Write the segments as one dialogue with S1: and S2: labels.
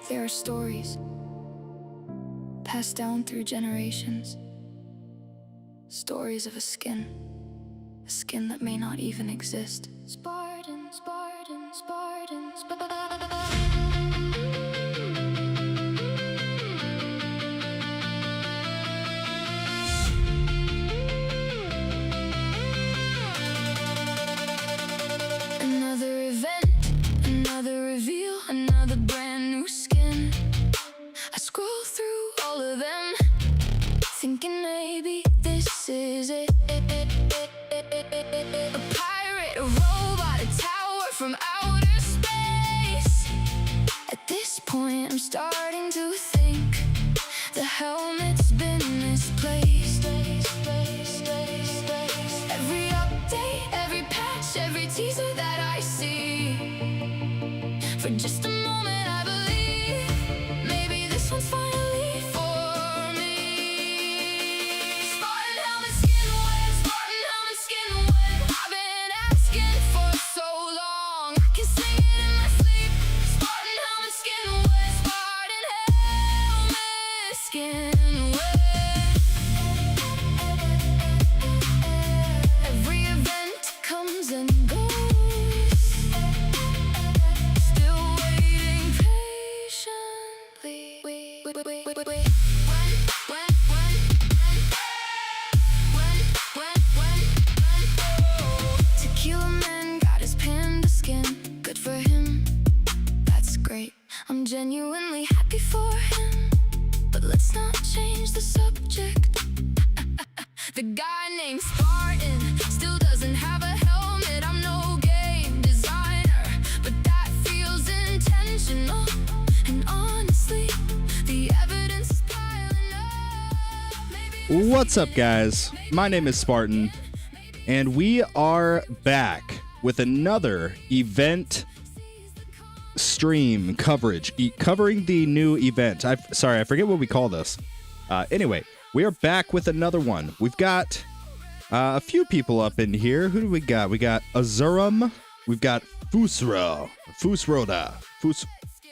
S1: There are stories passed down through generations. Stories of a skin that may not even exist. Spartan, Spartan, Spartan, Spartan. Another event, another reveal, another brand new skin. I scroll through all of them, thinking maybe this is it. A pirate, a robot, a tower from outer space. At this point I'm starting to think the helmet's been misplaced. Every update, every patch, every teaser that I see, for just a moment I believe maybe this one's finally for me. Spartan helmet skin wet, Spartan helmet skin wet. I've been asking for so long, I can sing it in my sleep. Spartan helmet skin wet, Spartan helmet skin wet. Every event comes and goes, still waiting patiently. Tequila man got his panda skin. Good for him, that's great. I'm genuinely happy for him, but let's not change the subject. The guy named Spartan still doesn't have a helmet. I'm no game designer, but that feels intentional. And honestly, the evidence is piling up. Maybe
S2: What's up, guys? My name is Spartan, and we are back with another event stream coverage, covering the new event. I forget what we call this. Anyway, we are back with another one. We've got a few people up in here. Who do we got? We got Azurum. We've got Fusroda.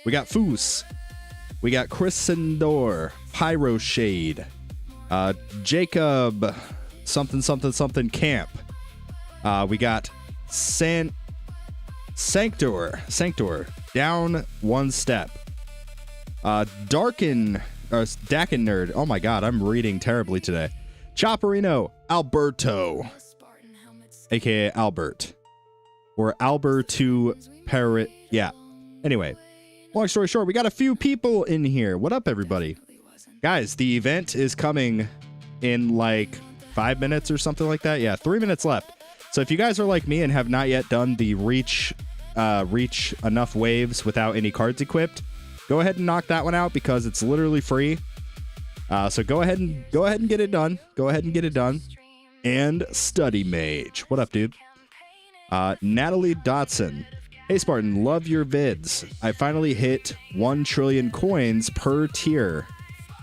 S2: We got Foos. We got Chrysandor, Pyro Shade, Jacob, something Camp. We got Sanctor, down one step. Dakin Nerd. Oh my god, I'm reading terribly today. Chopperino, Alberto, aka Albert, or Alberto Parrot. Yeah. Anyway, long story short, we got a few people in here. What up, everybody? Guys, the event is coming in like 5 minutes or something like that. Yeah, 3 minutes left. So if you guys are like me and have not yet done the reach enough waves without any cards equipped, go ahead and knock that one out because it's literally free. So go ahead and get it done. Go ahead and get it done. And Study Mage. What up, dude? Natalie Dotson. Hey, Spartan, love your vids. I finally hit 1 trillion coins per tier.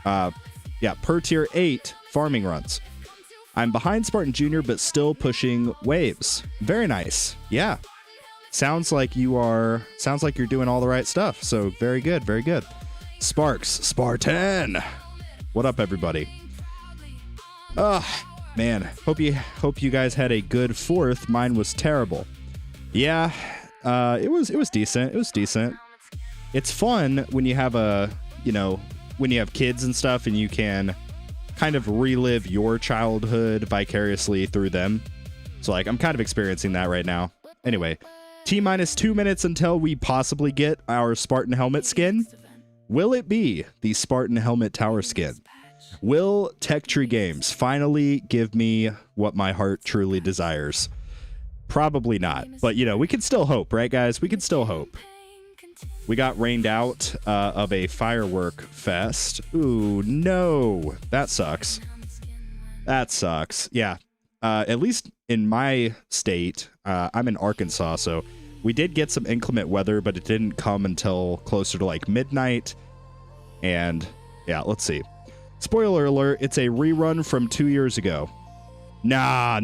S2: Per tier 8 farming runs. I'm behind Spartan Jr., but still pushing waves. Very nice. Yeah. Sounds like you're doing all the right stuff. So very good, very good. Spartan. What up, everybody? Man, hope you guys had a good 4th. Mine was terrible. Yeah, it was decent. It was decent. It's fun when you have when you have kids and stuff, and you can kind of relive your childhood vicariously through them. So like, I'm kind of experiencing that right now. Anyway, T-minus 2 minutes until we possibly get our Spartan helmet skin. Will it be the Spartan helmet tower skin? Will Tech Tree Games finally give me what my heart truly desires? Probably not, but we can still hope, right, guys? We can still hope. We got rained out of a firework fest. Ooh, no. That sucks. That sucks. Yeah. At least in my state, I'm in Arkansas, so we did get some inclement weather, but it didn't come until closer to like midnight. And yeah, let's see. Spoiler alert, it's a rerun from 2 years ago. Nah.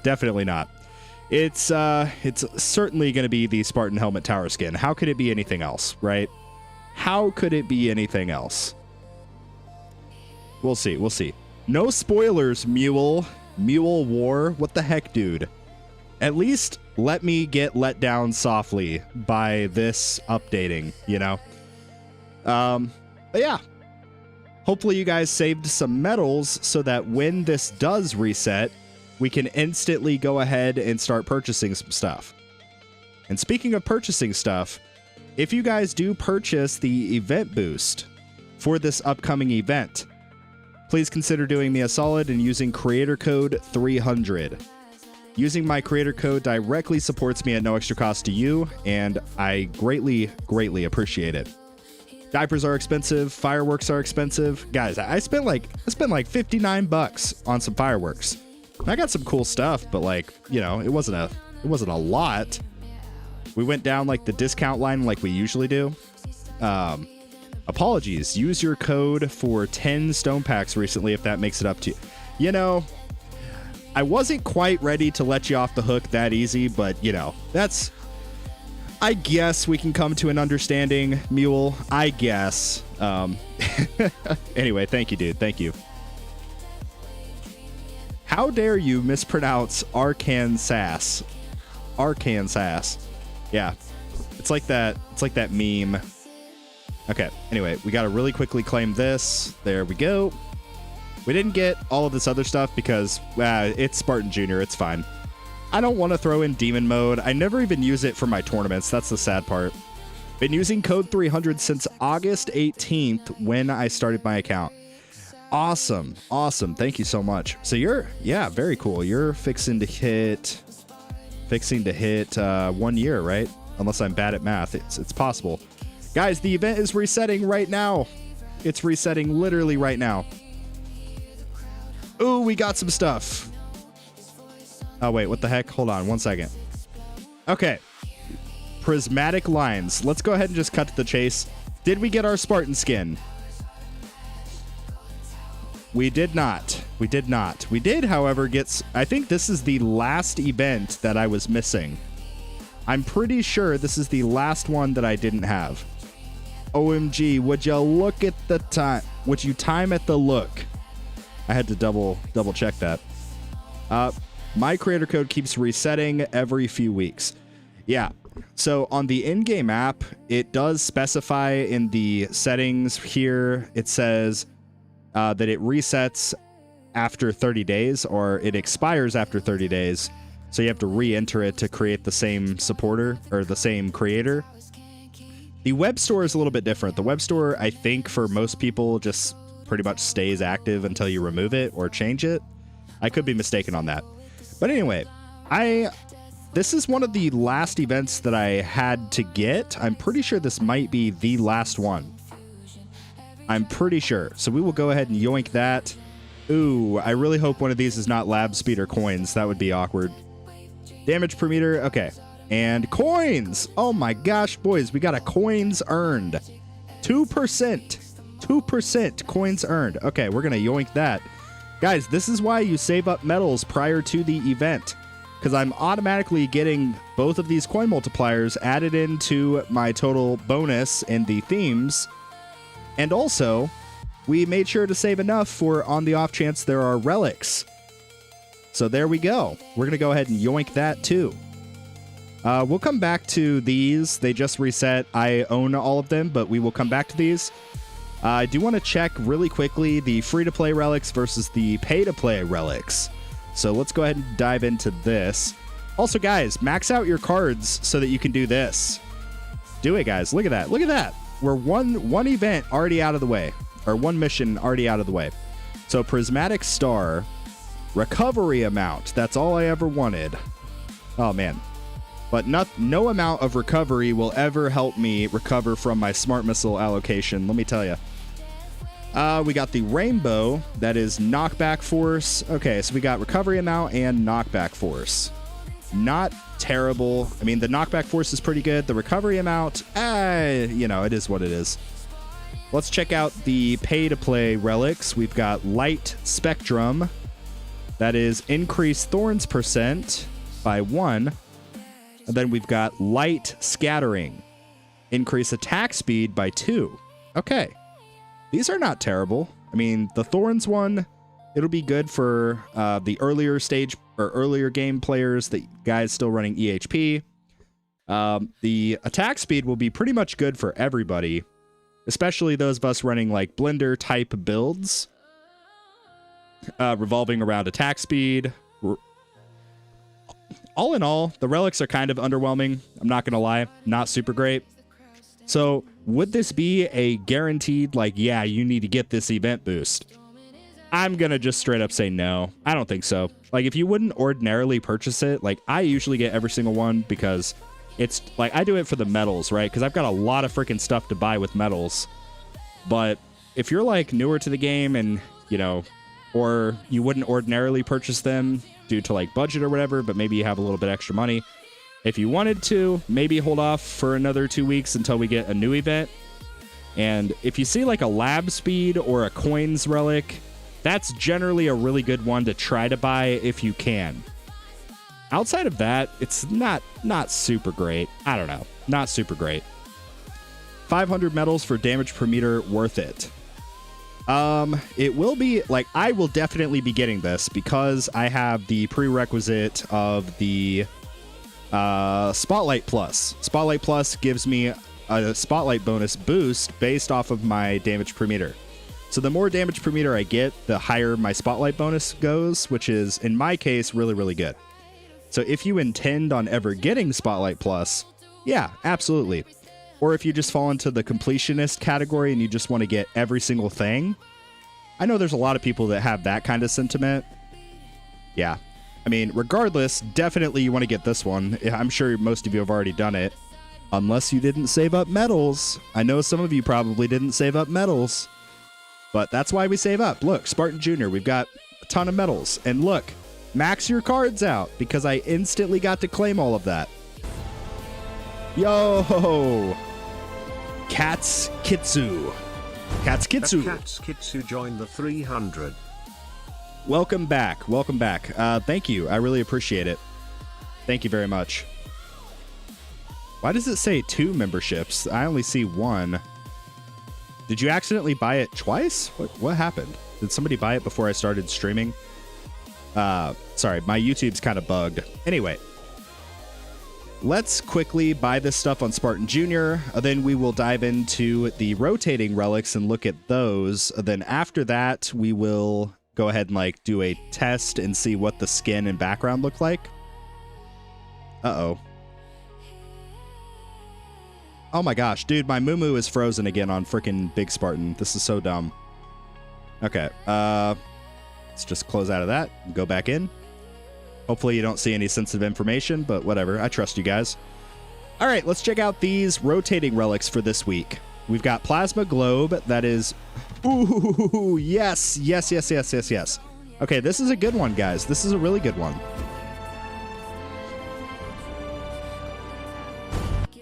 S2: Definitely not. It's certainly going to be the Spartan Helmet Tower skin. How could it be anything else, right? How could it be anything else? We'll see. We'll see. No spoilers, Mule. Mule War. What the heck, dude? At least let me get let down softly by this updating, you know? But yeah. Hopefully you guys saved some medals so that when this does reset, we can instantly go ahead and start purchasing some stuff. And speaking of purchasing stuff, if you guys do purchase the event boost for this upcoming event, please consider doing me a solid and using creator code 300. Using my creator code directly supports me at no extra cost to you, and I greatly, greatly appreciate it. Diapers are expensive, fireworks are expensive. Guys, I spent like $59 on some fireworks. I got some cool stuff, but like, you know, it wasn't a lot. We went down like the discount line like we usually do. Apologies. Use your code for 10 stone packs recently if that makes it up to you. You know, I wasn't quite ready to let you off the hook that easy, but you know, that's, I guess we can come to an understanding, Mule. I guess. Anyway, thank you, dude. Thank you. How dare you mispronounce Arkansas? Arkansas. Yeah. It's like that meme. Okay. Anyway, we got to really quickly claim this. There we go. We didn't get all of this other stuff because it's Spartan Jr. It's fine. I don't want to throw in demon mode. I never even use it for my tournaments. That's the sad part. Been using code 300 since August 18th when I started my account. Awesome. Awesome. Thank you so much. So yeah, very cool. You're fixing to hit 1 year, right? Unless I'm bad at math. It's possible. Guys, the event is resetting right now. It's resetting literally right now. Ooh, we got some stuff. Oh, wait, what the heck? Hold on 1 second. Okay. Prismatic lines. Let's go ahead and just cut to the chase. Did we get our Spartan skin? We did not. We did not. We did, however, get... I think this is the last event that I was missing. I'm pretty sure this is the last one that I didn't have. OMG, would you look at the time? Would you time at the look? I had to double check that. My creator code keeps resetting every few weeks. Yeah. So on the in-game app, it does specify in the settings here, it says that it resets after 30 days or it expires after 30 days. So you have to re-enter it to create the same supporter or the same creator. The web store is a little bit different. The web store, I think for most people, just pretty much stays active until you remove it or change it. I could be mistaken on that. But anyway, this is one of the last events that I had to get. I'm pretty sure this might be the last one. I'm pretty sure. So we will go ahead and yoink that. Ooh, I really hope one of these is not lab speeder coins. That would be awkward. Damage per meter. Okay. And coins. Oh my gosh, boys. We got a coins earned. 2%. 2% coins earned. Okay, we're going to yoink that. Guys, this is why you save up medals prior to the event, because I'm automatically getting both of these coin multipliers added into my total bonus in the themes. And also, we made sure to save enough for on the off chance there are relics. So there we go. We're going to go ahead and yoink that too. We'll come back to these. They just reset. I own all of them, but we will come back to these. I do want to check really quickly the free-to-play relics versus the pay-to-play relics. So let's go ahead and dive into this. Also, guys, max out your cards so that you can do this. Do it, guys. Look at that. Look at that. We're one event already out of the way. Or one mission already out of the way. So Prismatic Star. Recovery amount. That's all I ever wanted. Oh, man. But no amount of recovery will ever help me recover from my Smart Missile allocation. Let me tell you. We got the rainbow. That is knockback force. Okay, so we got recovery amount and knockback force. Not terrible. I mean, the knockback force is pretty good. The recovery amount, you know, it is what it is. Let's check out the pay-to-play relics. We've got Light Spectrum. That is increase Thorns % by 1. And then we've got Light Scattering. increase attack speed by 2. Okay. These are not terrible. I mean, the Thorns one, it'll be good for the earlier stage or earlier game players, the guys still running EHP. The attack speed will be pretty much good for everybody, especially those of us running like blender type builds, revolving around attack speed. All in all, the relics are kind of underwhelming. I'm not going to lie, not super great. So would this be a guaranteed, like, yeah, you need to get this event boost? I'm going to just straight up say no. I don't think so. Like, if you wouldn't ordinarily purchase it, like, I usually get every single one because it's, like, I do it for the medals, right? Because I've got a lot of freaking stuff to buy with medals. But if you're, like, newer to the game and, you know, or you wouldn't ordinarily purchase them due to, like, budget or whatever, but maybe you have a little bit extra money, if you wanted to, maybe hold off for another 2 weeks until we get a new event. And if you see, like, a lab speed or a coins relic, that's generally a really good one to try to buy if you can. Outside of that, it's not super great. I don't know. Not super great. 500 medals for damage per meter, worth it. It will be, like, I will definitely be getting this because I have the prerequisite of the Spotlight Plus. Spotlight Plus gives me a Spotlight bonus boost based off of my damage per meter. So the more damage per meter I get, the higher my Spotlight bonus goes, which is, in my case, really, really good. So if you intend on ever getting Spotlight Plus, yeah, absolutely. Or if you just fall into the completionist category and you just want to get every single thing, I know there's a lot of people that have that kind of sentiment. Yeah. I mean, regardless, definitely you want to get this one. I'm sure most of you have already done it. Unless you didn't save up medals. I know some of you probably didn't save up medals. But that's why we save up. Look, Spartan Jr., we've got a ton of medals. And look, max your cards out because I instantly got to claim all of that. Yo! Cats Kitsu. Cats Kitsu.
S3: Cats Kitsu joined the 300.
S2: Welcome back. Welcome back. Thank you. I really appreciate it. Thank you very much. Why does it say 2 memberships? I only see 1. Did you accidentally buy it twice? What happened? Did somebody buy it before I started streaming? Sorry, my YouTube's kind of bugged. Anyway, let's quickly buy this stuff on Spartan Jr. Then we will dive into the rotating relics and look at those. Then after that, we will go ahead and like do a test and see what the skin and background look like. Uh-oh. Oh my gosh, dude, my Moo is frozen again on freaking Big Spartan. This is so dumb. Okay, let's just close out of that and go back in. Hopefully you don't see any sensitive information, but whatever. I trust you guys. All right, let's check out these rotating relics for this week. We've got Plasma Globe. That is... Ooh, yes, yes, yes, yes, yes, yes. Okay, this is a good one, guys. This is a really good one.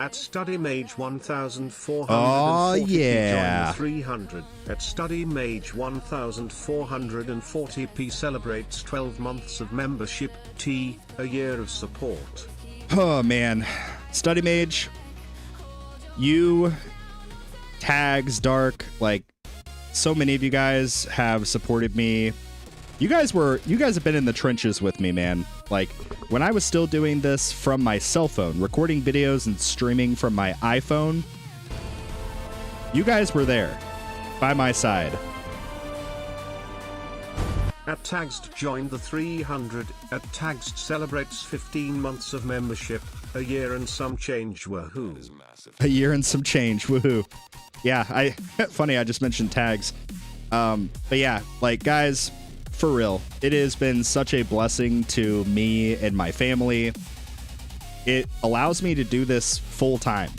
S3: At Study Mage 1440.
S2: Oh, yeah.
S3: 300. At Study Mage 1440p celebrates 12 months of membership. T, a year of support.
S2: Oh, man. Study Mage, you, Tags, Dark, like, so many of you guys have supported me. You guys have been in the trenches with me, man. Like, when I was still doing this from my cell phone, recording videos and streaming from my iPhone, you guys were there, by my side.
S3: At Tagged joined the 300. At Tagged celebrates 15 months of membership, a year and some change. Woohoo!
S2: A year and some change. Woohoo! Yeah, funny. I just mentioned Tags, but yeah, like guys, for real, it has been such a blessing to me and my family. It allows me to do this full time.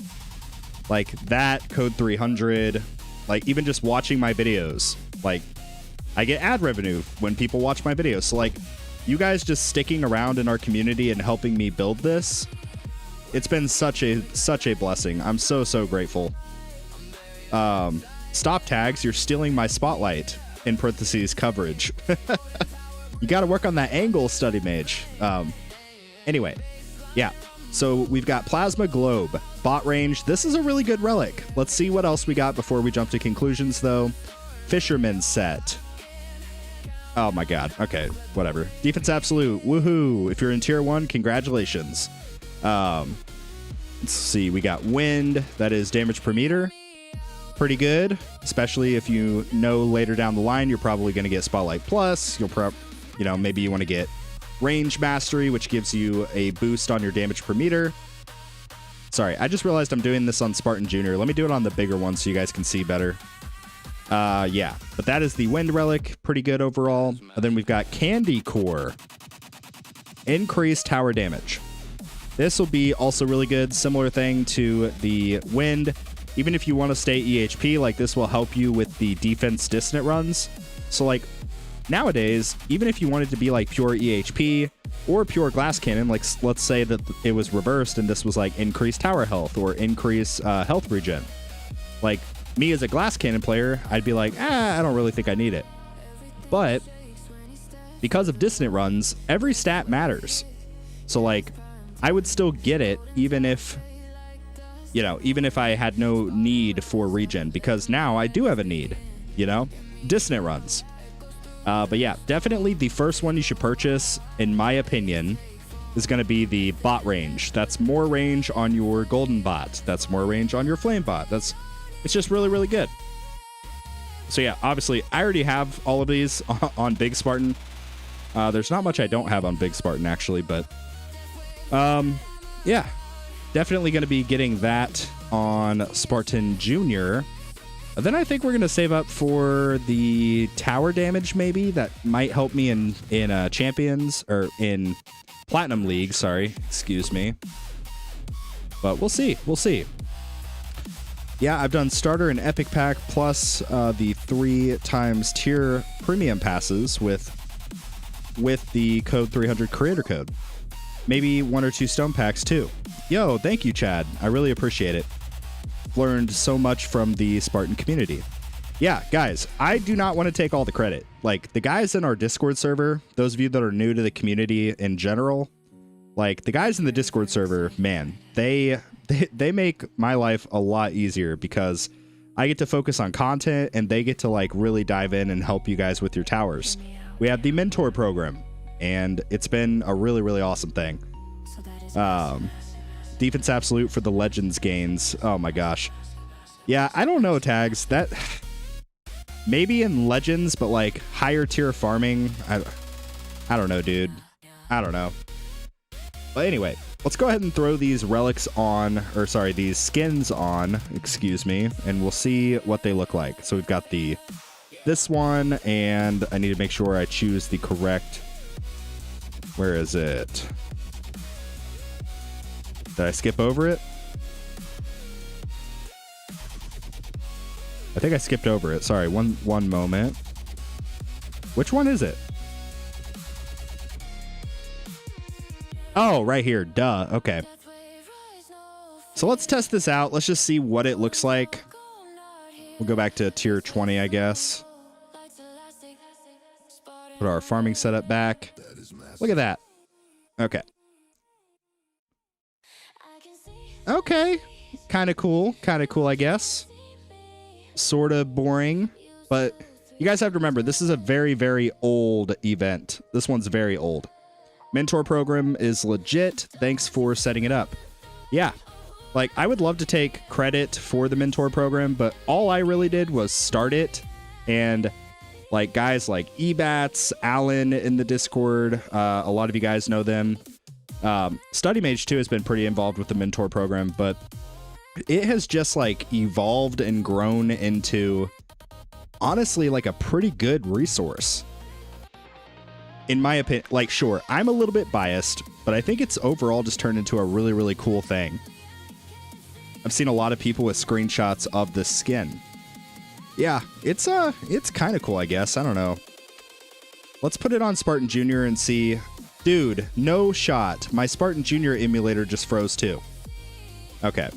S2: Like that Code 300, like even just watching my videos, like I get ad revenue when people watch my videos. So like you guys just sticking around in our community and helping me build this, it's been such a blessing. I'm so grateful. Stop Tags, you're stealing my spotlight, in parentheses coverage. You got to work on that angle, Study Mage. Anyway, yeah. So we've got Plasma Globe, bot range. This is a really good relic. Let's see what else we got before we jump to conclusions, though. Fisherman's set. Oh my god. Okay, whatever. Defense absolute. Woohoo. If you're in tier 1, congratulations. Let's see. We got wind. That is damage per meter. Pretty good, especially if you know later down the line you're probably going to get Spotlight Plus. Maybe you want to get Range Mastery, which gives you a boost on your damage per meter. Sorry, I just realized I'm doing this on Spartan Junior. Let me do it on the bigger one so you guys can see better. Yeah, but that is the Wind Relic. Pretty good overall. And then we've got Candy Core. Increased tower damage. This will be also really good. Similar thing to the Wind. Even if you want to stay EHP, like this will help you with the defense dissonant runs. So like nowadays, even if you wanted to be like pure EHP or pure glass cannon, like let's say that it was reversed and this was like increased tower health or increase health regen. Like me as a glass cannon player, I'd be like, I don't really think I need it. But because of dissonant runs, every stat matters. So like I would still get it even if I had no need for regen, because now I do have a need, dissonant runs. But yeah, definitely the first one you should purchase, in my opinion, is going to be the bot range. That's more range on your golden bot. That's more range on your flame bot. It's just really, really good. So yeah, obviously I already have all of these on Big Spartan. There's not much I don't have on Big Spartan actually, but yeah. Definitely going to be getting that on Spartan Junior. Then I think we're going to save up for the tower damage, maybe. That might help me in Champions, or in Platinum League, sorry. Excuse me. But we'll see. We'll see. Yeah, I've done Starter and Epic Pack, plus the 3 times tier premium passes with the code 300 creator code. Maybe 1 or 2 stone packs, too. Yo, thank you, Chad. I really appreciate it. Learned so much from the Spartan community. Yeah, guys, I do not want to take all the credit. Like, the guys in our Discord server, those of you that are new to the community in general, like, the guys in the Discord server, man, they make my life a lot easier because I get to focus on content and they get to, like, really dive in and help you guys with your towers. We have the mentor program, and it's been a really, really awesome thing. Defense absolute for the Legends gains. Oh my gosh. Yeah, I don't know, Tags. That maybe in Legends, but like higher tier farming. I don't know, dude. I don't know. But anyway, let's go ahead and throw these relics on, or sorry, these skins on, excuse me, and we'll see what they look like. So we've got this one, and I need to make sure I choose the correct. Where is it? Did I skip over it? I think I skipped over it. Sorry, one moment. Which one is it? Oh, right here. Duh. Okay. So let's test this out. Let's just see what it looks like. We'll go back to tier 20, I guess. Put our farming setup back. Look at that. Okay. Okay. Kind of cool, I guess. Sort of boring, but you guys have to remember, this is a very, very old event. This one's very old. Mentor program is legit. Thanks for setting it up. Yeah. Like, I would love to take credit for the mentor program, but all I really did was start it. And like guys like Ebats, Alan in the Discord, a lot of you guys know them. Study Mage 2 has been pretty involved with the mentor program, but it has just like evolved and grown into honestly like a pretty good resource. In my opinion, like, sure, I'm a little bit biased, but I think it's overall just turned into a really, really cool thing. I've seen a lot of people with screenshots of the skin. Yeah, it's kind of cool, I guess. I don't know. Let's put it on Spartan Junior and see. Dude, no shot. My Spartan Junior emulator just froze too. Okay.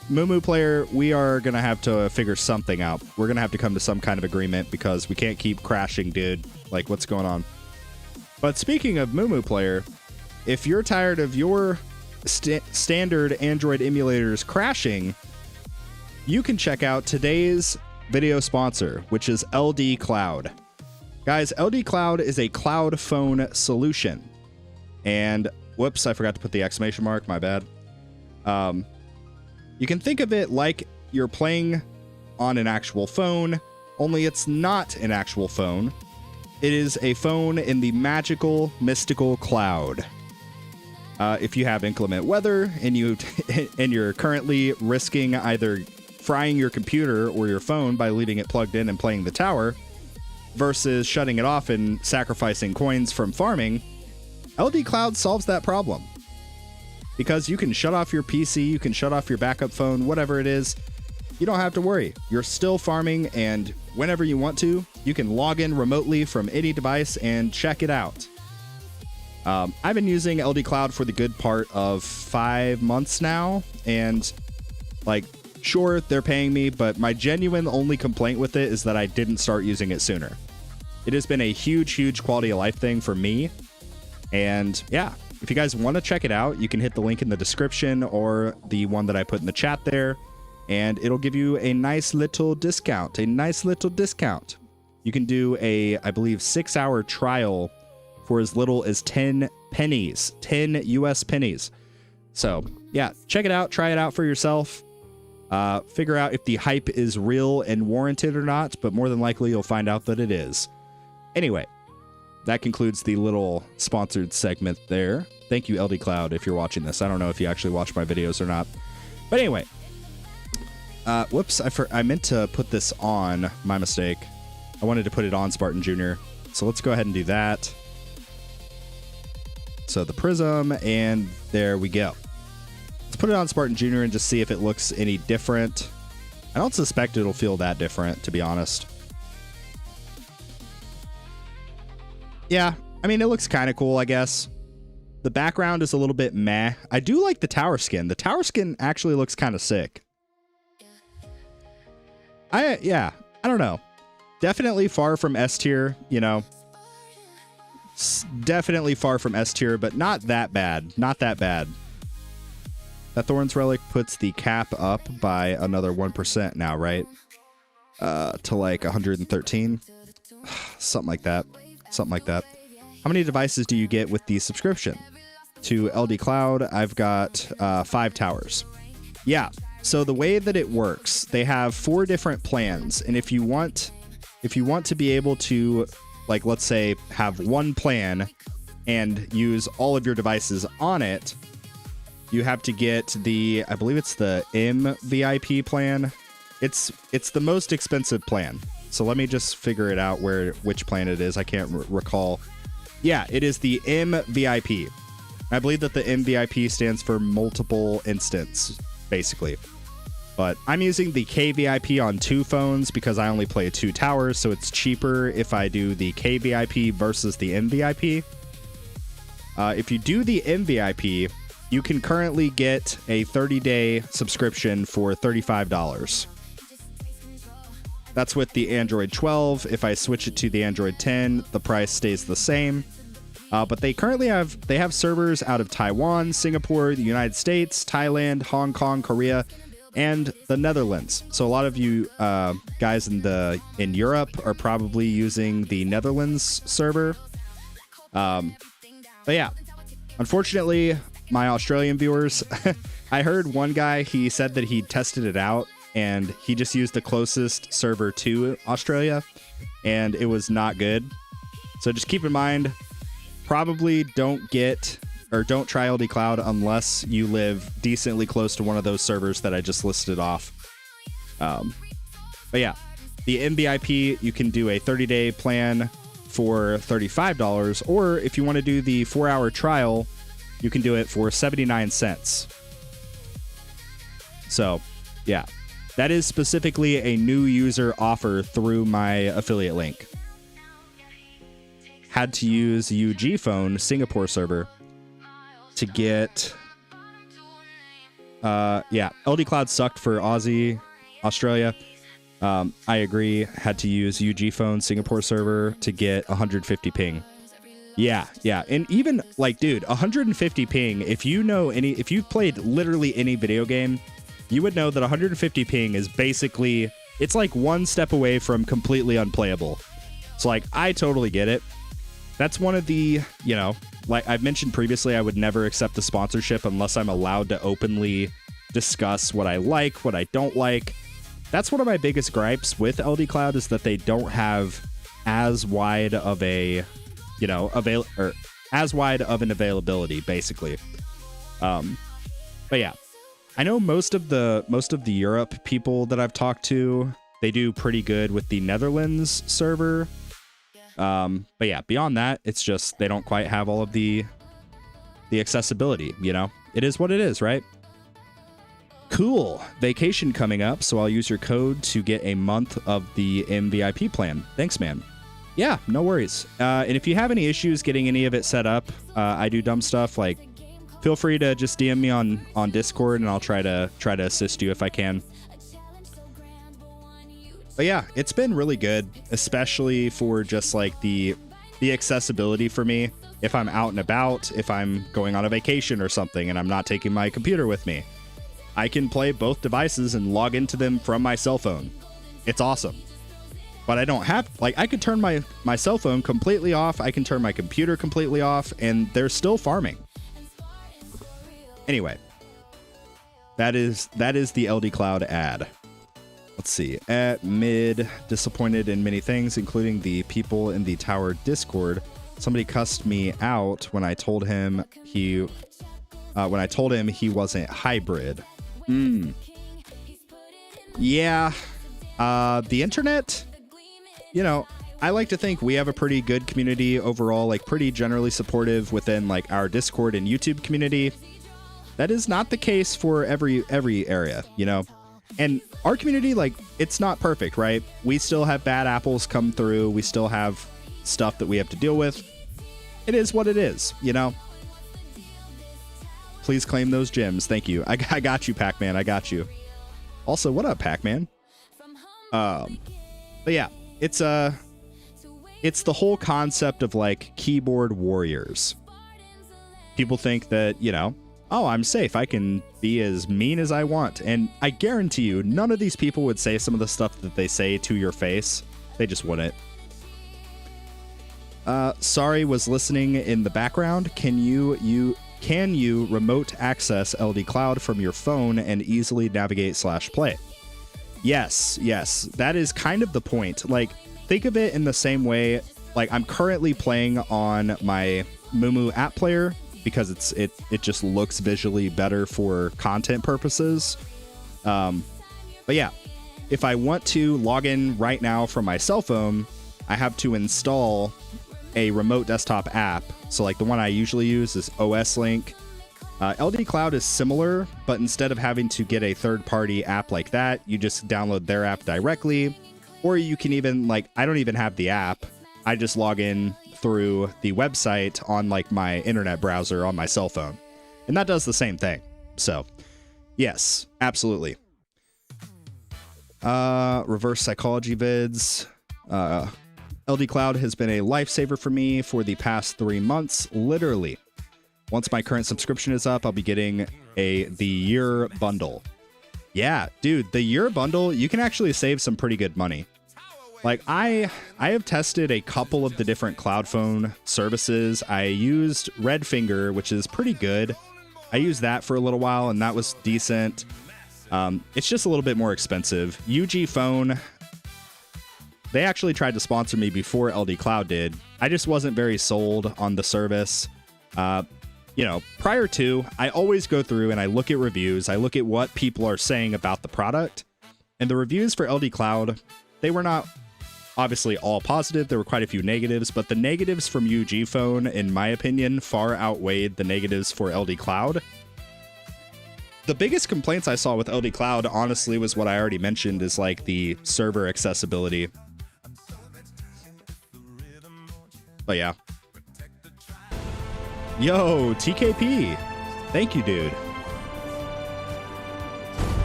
S2: Moo player, we are going to have to figure something out. We're going to have to come to some kind of agreement because we can't keep crashing, dude. Like, what's going on? But speaking of Moo player, if you're tired of your standard Android emulators crashing, you can check out today's video sponsor, which is LD Cloud. Guys, LD Cloud is a cloud phone solution. And whoops, I forgot to put the exclamation mark, my bad. You can think of it like you're playing on an actual phone, only it's not an actual phone. It is a phone in the magical, mystical cloud. If you have inclement weather and you're currently risking either frying your computer or your phone by leaving it plugged in and playing the tower, versus shutting it off and sacrificing coins from farming, LD Cloud solves that problem. Because you can shut off your PC, you can shut off your backup phone, whatever it is. You don't have to worry. You're still farming, and whenever you want to, you can log in remotely from any device and check it out. I've been using LD Cloud for the good part of 5 months now, and like, sure, they're paying me, but my genuine only complaint with it is that I didn't start using it sooner. It has been a huge quality of life thing for me. And yeah, if you guys want to check it out, you can hit the link in the description or the one that I put in the chat there, and it'll give you a nice little discount. You can do a, I believe, 6-hour trial for as little as 10 pennies, 10 US pennies. So yeah, check it out, try it out for yourself. Figure out if the hype is real and warranted or not, but more than likely you'll find out that it is. Anyway, that concludes the little sponsored segment there. Thank you, LD Cloud, if you're watching this. I don't know if you actually watch my videos or not. But anyway, whoops, I meant to put this on. My mistake. I wanted to put it on Spartan Jr. So let's go ahead and do that. So the prism, and there we go. Let's put it on Spartan Jr. and just see if it looks any different. I don't suspect it'll feel that different, to be honest. Yeah, I mean, it looks kind of cool, I guess. The background is a little bit meh. I do like the tower skin. The tower skin actually looks kind of sick. I don't know. Definitely far from S tier, you know. Definitely far from S tier, but not that bad. Not that bad. That Thorns Relic puts the cap up by another 1% now, right? To like 113. Something like that. Something like that. How many devices do you get with the subscription? To LD Cloud, I've got 5 towers. Yeah, so the way that it works, they have 4 different plans, and if you want to be able to, like, let's say, have one plan and use all of your devices on it, you have to get the, I believe it's the MVP plan. It's the most expensive plan. So let me just figure it out which plan it is. I can't recall. Yeah, it is the MVP. I believe that the MVP stands for multiple instance, basically. But I'm using the KVIP on 2 phones because I only play 2 towers, so it's cheaper if I do the KVIP versus the MVP. If you do the MVP, you can currently get a 30-day subscription for $35. That's with the Android 12. If I switch it to the Android 10, the price stays the same. But they currently have servers out of Taiwan, Singapore, the United States, Thailand, Hong Kong, Korea, and the Netherlands. So a lot of you guys in Europe are probably using the Netherlands server. But yeah, unfortunately, my Australian viewers, I heard one guy, he said that he tested it out and he just used the closest server to Australia and it was not good. So just keep in mind, probably don't try LD Cloud unless you live decently close to one of those servers that I just listed off. But yeah, the MVP, you can do a 30-day plan for $35, or if you want to do the 4-hour trial, you can do it for 79 cents. So, yeah, that is specifically a new user offer through my affiliate link. Had to use UG Phone Singapore server to get LD Cloud sucked for Australia. I agree. Had to use UG Phone Singapore server to get 150 ping. Yeah, yeah. And even like, dude, 150 ping, if you've played literally any video game, you would know that 150 ping is basically, it's like one step away from completely unplayable. So like, I totally get it. That's one of the, like I've mentioned previously, I would never accept a sponsorship unless I'm allowed to openly discuss what I like, what I don't like. That's one of my biggest gripes with LD Cloud, is that they don't have as wide of a, as wide of an availability, basically. But yeah, I know most of the Europe people that I've talked to, they do pretty good with the Netherlands server. But yeah, beyond that, it's just they don't quite have all of the accessibility. It is what it is, right? Cool. Vacation coming up, so I'll use your code to get a month of the MVP plan. Thanks, man. Yeah, no worries. And if you have any issues getting any of it set up, I do dumb stuff, like feel free to just DM me on Discord, and I'll try to assist you if I can. But yeah, it's been really good, especially for just like the accessibility for me. If I'm out and about, if I'm going on a vacation or something and I'm not taking my computer with me, I can play both devices and log into them from my cell phone. It's awesome. But I don't have, like, I could turn my cell phone completely off. I can turn my computer completely off, and they're still farming. Anyway, that is the LD Cloud ad. Let's see. At mid, disappointed in many things, including the people in the Tower Discord. Somebody cussed me out when I told him he wasn't hybrid. Yeah. The internet, I like to think we have a pretty good community overall, like pretty generally supportive within like our Discord and YouTube community. That is not the case for every area, And our community, like, it's not perfect, right? We still have bad apples come through. We still have stuff that we have to deal with. It is what it is, Please claim those gems. Thank you. I got you, Pac-Man. I got you. Also, what up, Pac-Man? But yeah, it's the whole concept of like keyboard warriors. People think that, oh, I'm safe. I can be as mean as I want. And I guarantee you, none of these people would say some of the stuff that they say to your face. They just wouldn't. Sorry, was listening in the background. Can you remote access LD Cloud from your phone and easily navigate /play? Yes. That is kind of the point. Like, think of it in the same way. Like, I'm currently playing on my Mumu app player because it just looks visually better for content purposes. But yeah, if I want to log in right now from my cell phone, I have to install a remote desktop app. So like the one I usually use is OS Link. LD Cloud is similar, but instead of having to get a third-party app like that, you just download their app directly. Or you can even, like, I don't even have the app. I just log in through the website on like my internet browser on my cell phone. And that does the same thing. So yes, absolutely. Reverse psychology vids. LD Cloud has been a lifesaver for me for the past 3 months, literally. Once my current subscription is up, I'll be getting the year bundle. Yeah, dude, the year bundle, you can actually save some pretty good money. Like, I have tested a couple of the different cloud phone services. I used Redfinger, which is pretty good. I used that for a little while, and that was decent. It's just a little bit more expensive. UG Phone, they actually tried to sponsor me before LD Cloud did. I just wasn't very sold on the service. Prior to, I always go through and I look at reviews. I look at what people are saying about the product. And the reviews for LD Cloud, they were not obviously all positive. There were quite a few negatives, but the negatives from UG Phone, in my opinion, far outweighed the negatives for LD Cloud. The biggest complaints I saw with LD Cloud, honestly, was what I already mentioned, is like the server accessibility. But yeah. Yo, TKP. Thank you, dude.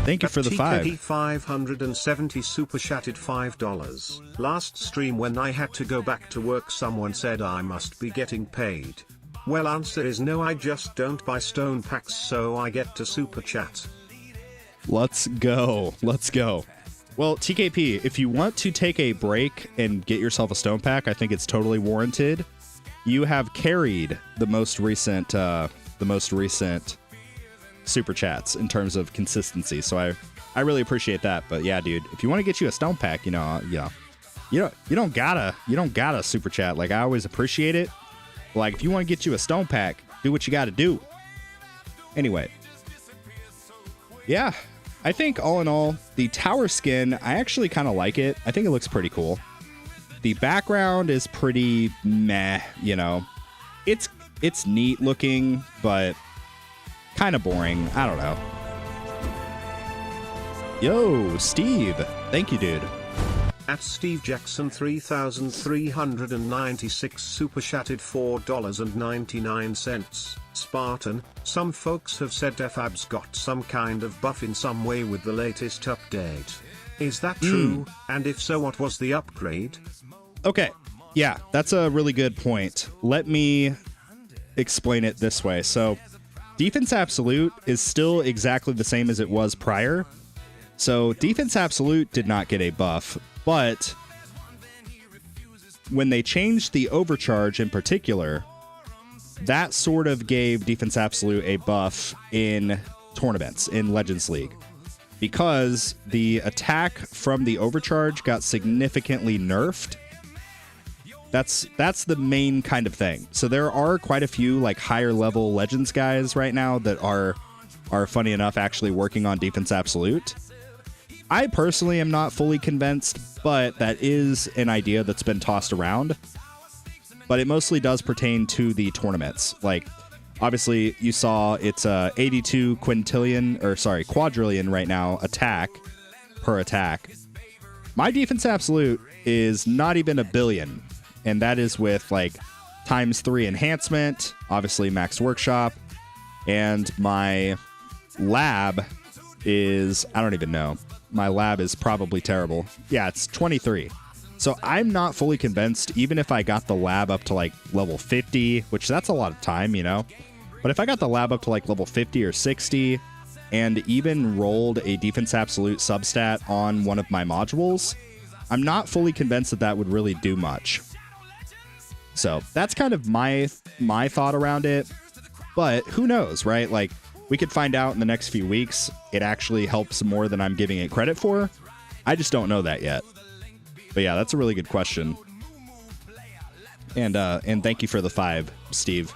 S2: Thank you for the
S3: TKD
S2: 5.
S3: 570 super chatted $5. Last stream when I had to go back to work someone said I must be getting paid. Well, answer is no, I just don't buy stone packs, so I get to super chat.
S2: Let's go. Let's go. Well, TKP, if you want to take a break and get yourself a stone pack, I think it's totally warranted. You have carried the most recent super chats in terms of consistency, so I really appreciate that. But yeah, dude, if you want to get you a stone pack, you don't gotta super chat. Like, I always appreciate it. Like, if you want to get you a stone pack, do what you got to do. Anyway, yeah, I think all in all, the tower skin, I actually kind of like it. I think it looks pretty cool. The background is pretty meh, you know. It's neat looking, but kind of boring. I don't know. Yo, Steve. Thank you, dude.
S3: At Steve Jackson 3396 super chatted $4.99. Spartan, some folks have said FAB's got some kind of buff in some way with the latest update. Is that true? And if so, what was the upgrade?
S2: Okay. Yeah, that's a really good point. Let me explain it this way. So, Defense Absolute is still exactly the same as it was prior. So, Defense Absolute did not get a buff, but when they changed the overcharge in particular, that sort of gave Defense Absolute a buff in tournaments, in Legends League, because the attack from the overcharge got significantly nerfed. That's the main kind of thing. So there are quite a few like higher level Legends guys right now that are funny enough actually working on Defense Absolute. I personally am not fully convinced, but that is an idea that's been tossed around. But it mostly does pertain to the tournaments. Like, obviously, you saw it's 82 quadrillion right now attack per attack. My Defense Absolute is not even a billion, and that is with like ×3 enhancement, obviously Max Workshop, and my lab is, I don't even know. My lab is probably terrible. Yeah, it's 23. So I'm not fully convinced, even if I got the lab up to like level 50, which that's a lot of time, you know. But if I got the lab up to like level 50 or 60 and even rolled a Defense Absolute substat on one of my modules, I'm not fully convinced that that would really do much. So that's kind of my thought around it. But who knows, right? Like, we could find out in the next few weeks. It actually helps more than I'm giving it credit for. I just don't know that yet. But yeah, that's a really good question. And thank you for the 5, Steve.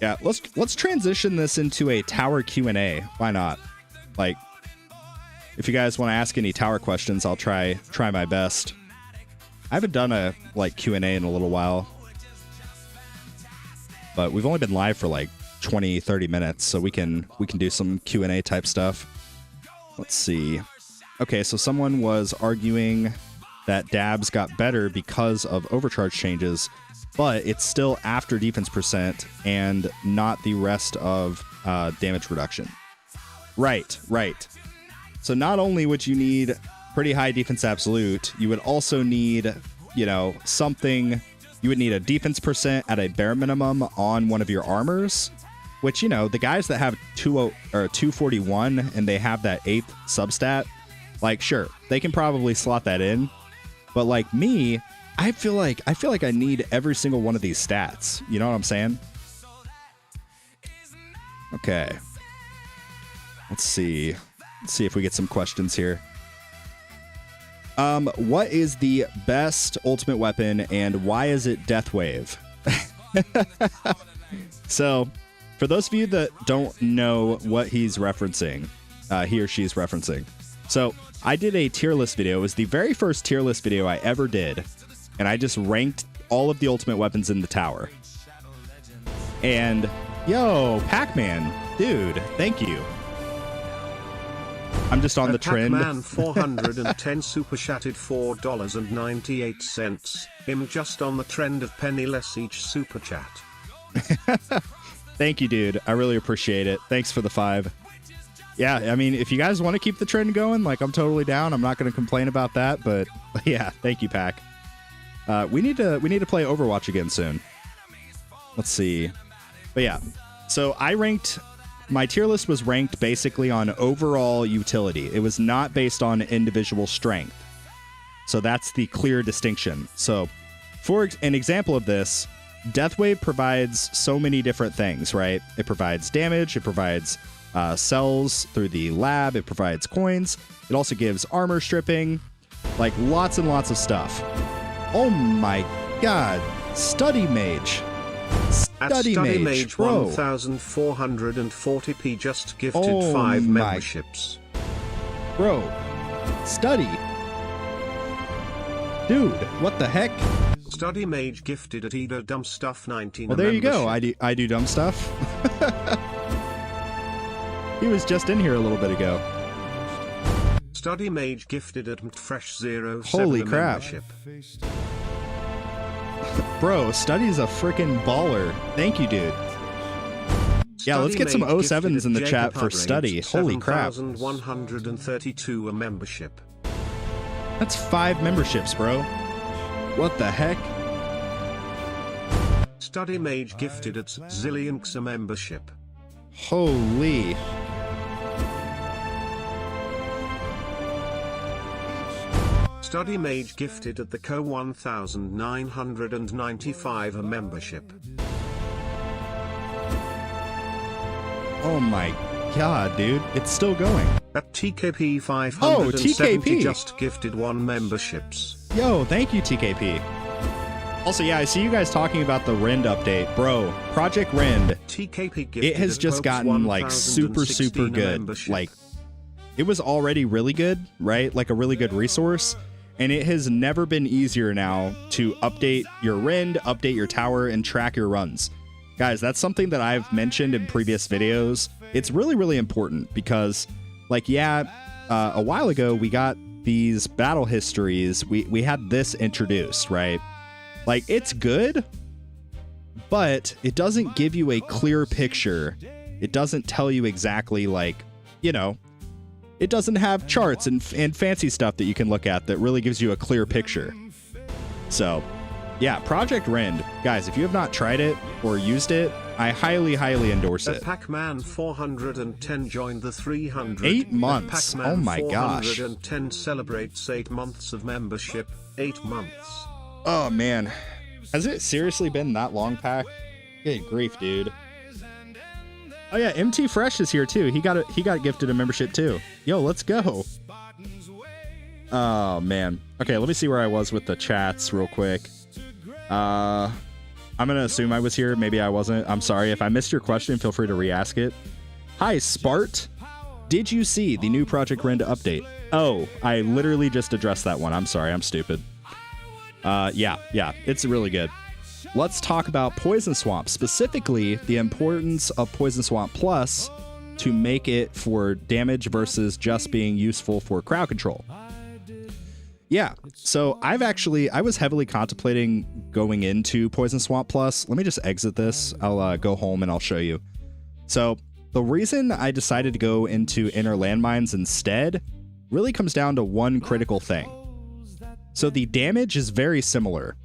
S2: Yeah, let's transition this into a tower Q&A. Why not? Like, if you guys want to ask any tower questions, I'll try my best. I haven't done a like Q&A in a little while. But we've only been live for like 20-30 minutes, so we can do some Q&A type stuff. Let's see. Okay, so someone was arguing that dabs got better because of overcharge changes, but it's still after defense percent and not the rest of damage reduction. Right. So not only would you need pretty high defense absolute, you would also need, something. You would need a defense percent at a bare minimum on one of your armors, which, the guys that have 241 and they have that 8th substat, like, sure, they can probably slot that in. But like me, I feel like I need every single one of these stats. You know what I'm saying? Okay. Let's see if we get some questions here. What is the best ultimate weapon and why is it Death Wave? So, for those of you that don't know what he's referencing, he or she's referencing. So, I did a tier list video. It was the very first tier list video I ever did. And I just ranked all of the ultimate weapons in the tower. And, yo, Pac-Man, dude, thank you. I'm just on the trend.
S3: Pac-Man 410 super chatted $4.98. Him just on the trend of penniless each super chat.
S2: Thank you, dude. I really appreciate it. Thanks for the 5. yeah, I mean, if you guys want to keep the trend going, like, I'm totally down. I'm not going to complain about that, but yeah, thank you, Pack. We need to play Overwatch again soon. Let's see. But yeah, so my tier list was ranked basically on overall utility. It was not based on individual strength. So that's the clear distinction. So for an example of this, Deathwave provides so many different things, right? It provides damage, it provides cells through the lab, it provides coins, it also gives armor stripping, like lots and lots of stuff. Oh my god, Study Mage.
S3: Study Mage
S2: bro.
S3: 1440p just gifted 5 memberships.
S2: Bro, Study. Dude, what the heck?
S3: Study Mage gifted at Edo Dumb Stuff 19.
S2: Well, there you go. I do dumb stuff. He was just in here a little bit ago.
S3: Study Mage gifted at Fresh 07
S2: Holy crap.
S3: membership.
S2: Bro, Study's a freaking baller. Thank you, dude. Yeah, let's get some 07s in the chat for Study. Holy crap.
S3: 7,132 a membership.
S2: That's 5 memberships, bro. What the heck?
S3: Study Mage gifted at Zillionx a membership.
S2: Holy.
S3: Study Mage gifted at the Co 1995 a membership.
S2: Oh my god, dude. It's still going.
S3: At TKP 570
S2: TKP.
S3: just gifted 1 memberships.
S2: Yo, thank you, TKP. Also, yeah, I see you guys talking about the Rend update. Bro, Project Rend,
S3: TKP gifted
S2: it has
S3: at
S2: just
S3: Pope's
S2: gotten, like, super
S3: 1016
S2: good.
S3: membership.
S2: Like, it was already really good, right? Like, a really good resource. And it has never been easier now to update your Rend, update your tower, and track your runs. Guys, that's something that I've mentioned in previous videos. It's really, really important because, like, yeah, a while ago we got these battle histories. We had this introduced, right? Like, it's good, but it doesn't give you a clear picture. It doesn't tell you exactly, like, you know, it doesn't have charts and fancy stuff that you can look at that really gives you a clear picture. So, yeah, Project Rend. Guys, if you have not tried it or used it, I highly, highly endorse it.
S3: Pac-Man 410 joined the 300.
S2: 8 months.
S3: Pac-Man
S2: Oh my gosh.
S3: 410 celebrates 8 months of membership. 8 months.
S2: Oh, man. Has it seriously been that long, Pack? Good grief, dude. Oh yeah, MT Fresh is here too. He got gifted a membership too. Yo, let's go. Oh man. Okay, let me see where I was with the chats real quick. I'm gonna assume I was here. Maybe I wasn't. I'm sorry if I missed your question. Feel free to re-ask it. Hi, Spart. Did you see the new Project Rend update? Oh, I literally just addressed that one. I'm sorry. I'm stupid. Yeah, it's really good. Let's talk about Poison Swamp, specifically the importance of Poison Swamp Plus to make it for damage versus just being useful for crowd control. Yeah, so I was heavily contemplating going into Poison Swamp Plus. Let me just exit this. I'll go home and I'll show you. So the reason I decided to go into Inner Landmines instead really comes down to one critical thing. So the damage is very similar.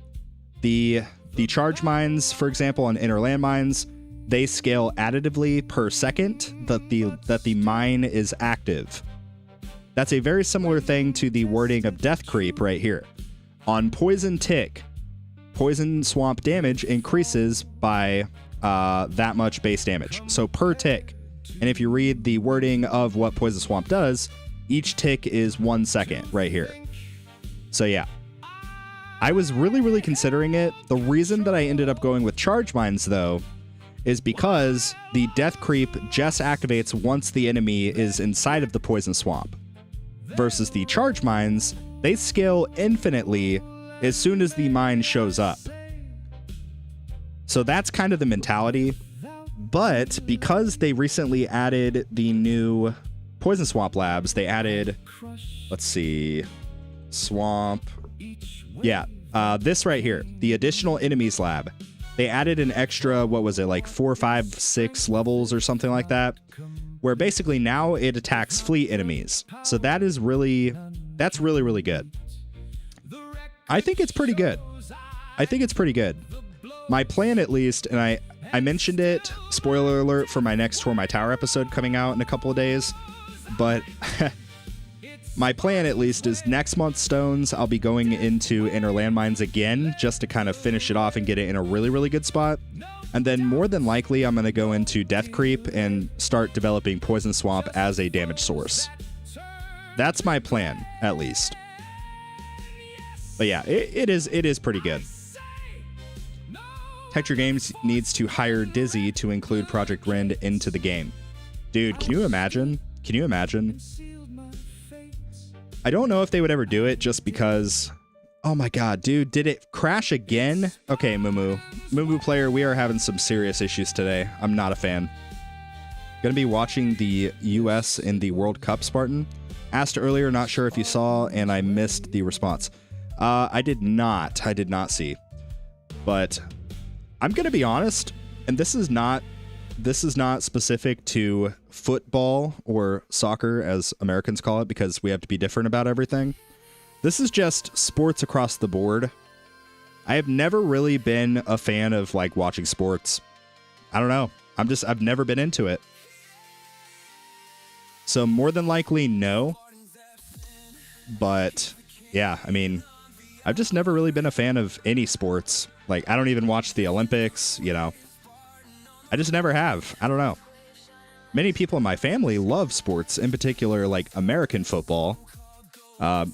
S2: The charge mines, for example, on Inner Landmines, they scale additively per second that the mine is active. That's a very similar thing to the wording of Death Creep right here. On Poison Tick, Poison Swamp damage increases by that much base damage, so per tick. And if you read the wording of what Poison Swamp does, each tick is 1 second right here. So yeah. I was really, really considering it. The reason that I ended up going with Charge Mines, though, is because the Death Creep just activates once the enemy is inside of the Poison Swamp. Versus the Charge Mines, they scale infinitely as soon as the mine shows up. So that's kind of the mentality. But because they recently added the new Poison Swamp labs, they added, let's see, Swamp... Yeah, this right here, the additional enemies lab. They added an extra, what was it, like 4, 5, 6 levels or something like that. where basically now it attacks fleet enemies. So that's really, really good. I think it's pretty good. My plan, at least, and I mentioned it, spoiler alert, for my next Tour My Tower episode coming out in a couple of days, but my plan, at least, is next month's stones, I'll be going into Inner Landmines again, just to kind of finish it off and get it in a really, really good spot. And then more than likely, I'm going to go into Death Creep and start developing Poison Swamp as a damage source. That's my plan, at least. But yeah, it is pretty good. Hector Games needs to hire Dizzy to include Project Rend into the game. Dude, can you imagine? I don't know if they would ever do it just because... Oh my god, dude, did it crash again? Okay, Mumu player, we are having some serious issues today. I'm not a fan. Gonna be watching the US in the World Cup, Spartan. Asked earlier, not sure if you saw, and I missed the response. I did not see. But I'm gonna be honest, and this is not specific to football or soccer, as Americans call it, because we have to be different about everything. This is just sports across the board. I have never really been a fan of like watching sports. I don't know. I've never been into it. So more than likely, no. But yeah, I mean, I've just never really been a fan of any sports. Like, I don't even watch the Olympics, you know. I just never have. I don't know. Many people in my family love sports, in particular, like American football. I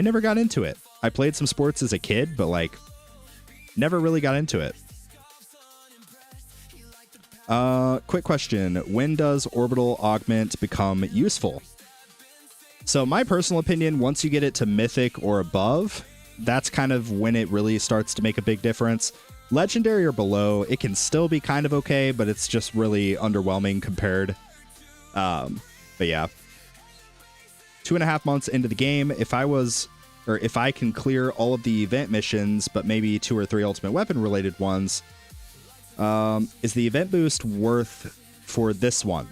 S2: never got into it. I played some sports as a kid, but like never really got into it. Quick question. When does orbital augment become useful? So my personal opinion, once you get it to mythic or above, that's kind of when it really starts to make a big difference. Legendary or below, it can still be kind of okay, but it's just really underwhelming compared. But yeah. 2.5 months into the game, if I can clear all of the event missions, but maybe 2 or 3 ultimate weapon related ones, is the event boost worth for this one?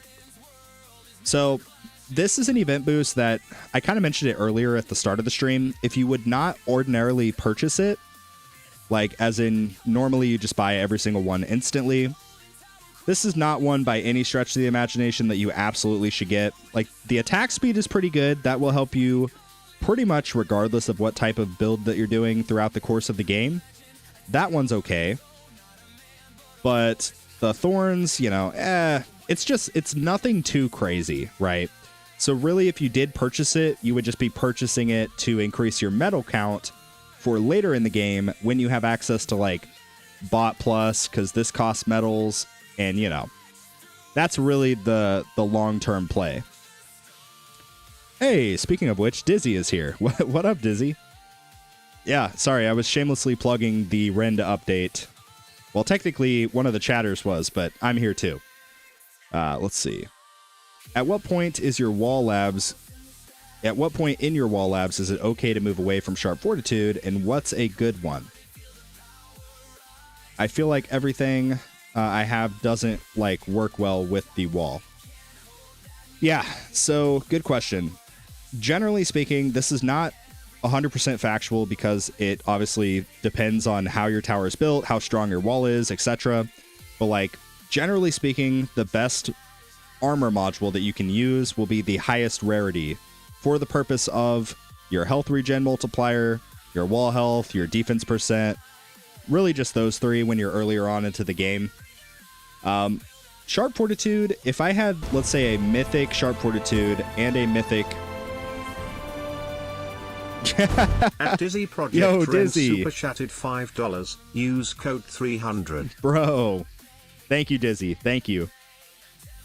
S2: So this is an event boost that I kind of mentioned it earlier at the start of the stream. If you would not ordinarily purchase it, like as in normally you just buy every single one instantly, this is not one by any stretch of the imagination that you absolutely should get. Like, the attack speed is pretty good. That will help you pretty much regardless of what type of build that you're doing throughout the course of the game. That one's okay. But the thorns, you know, it's nothing too crazy, right? So really, if you did purchase it, you would just be purchasing it to increase your medal count for later in the game when you have access to, like, Bot Plus, because this costs medals. And, you know, that's really the long-term play. Hey, speaking of which, Dizzy is here. What up, Dizzy? Yeah, sorry, I was shamelessly plugging the Rend update. Well, technically, one of the chatters was, but I'm here too. Let's see. At what point in your wall labs is it okay to move away from Sharp Fortitude, and what's a good one? I feel like everything... I have doesn't like work well with the wall. Yeah, so good question. Generally speaking, this is not 100% factual because it obviously depends on how your tower is built, how strong your wall is, etc. But like generally speaking, the best armor module that you can use will be the highest rarity for the purpose of your health regen multiplier, your wall health, your defense percent. Really just those three when you're earlier on into the game. Sharp Fortitude, if I had, let's say, a mythic Sharp Fortitude and a mythic...
S3: At Dizzy Project,
S2: Yo, Dizzy.
S3: super chatted $5. Use code 300.
S2: Bro, thank you, Dizzy. Thank you.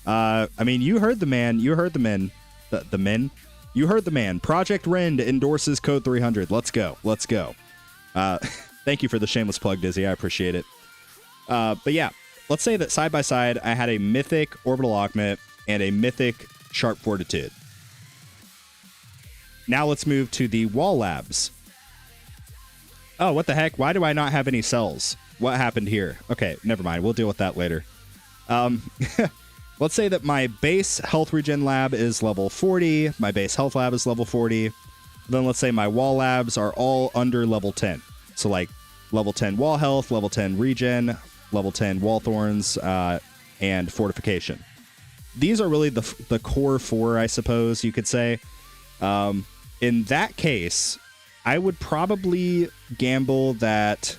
S2: I mean, you heard the man. You heard the men. The men? You heard the man. Project Rend endorses code 300. Let's go. Let's go. Thank you for the shameless plug, Dizzy. I appreciate it. But yeah, let's say that side by side, I had a mythic Orbital Augment and a mythic Sharp Fortitude. Now let's move to the Wall Labs. Oh, what the heck? Why do I not have any cells? What happened here? Okay, never mind. We'll deal with that later. let's say that my base health regen lab is level 40, my base health lab is level 40. Then let's say my wall labs are all under level 10. So like level 10 wall health, level 10 regen, level 10 wall thorns, and fortification. These are really the core 4, I suppose you could say. In that case, I would probably gamble that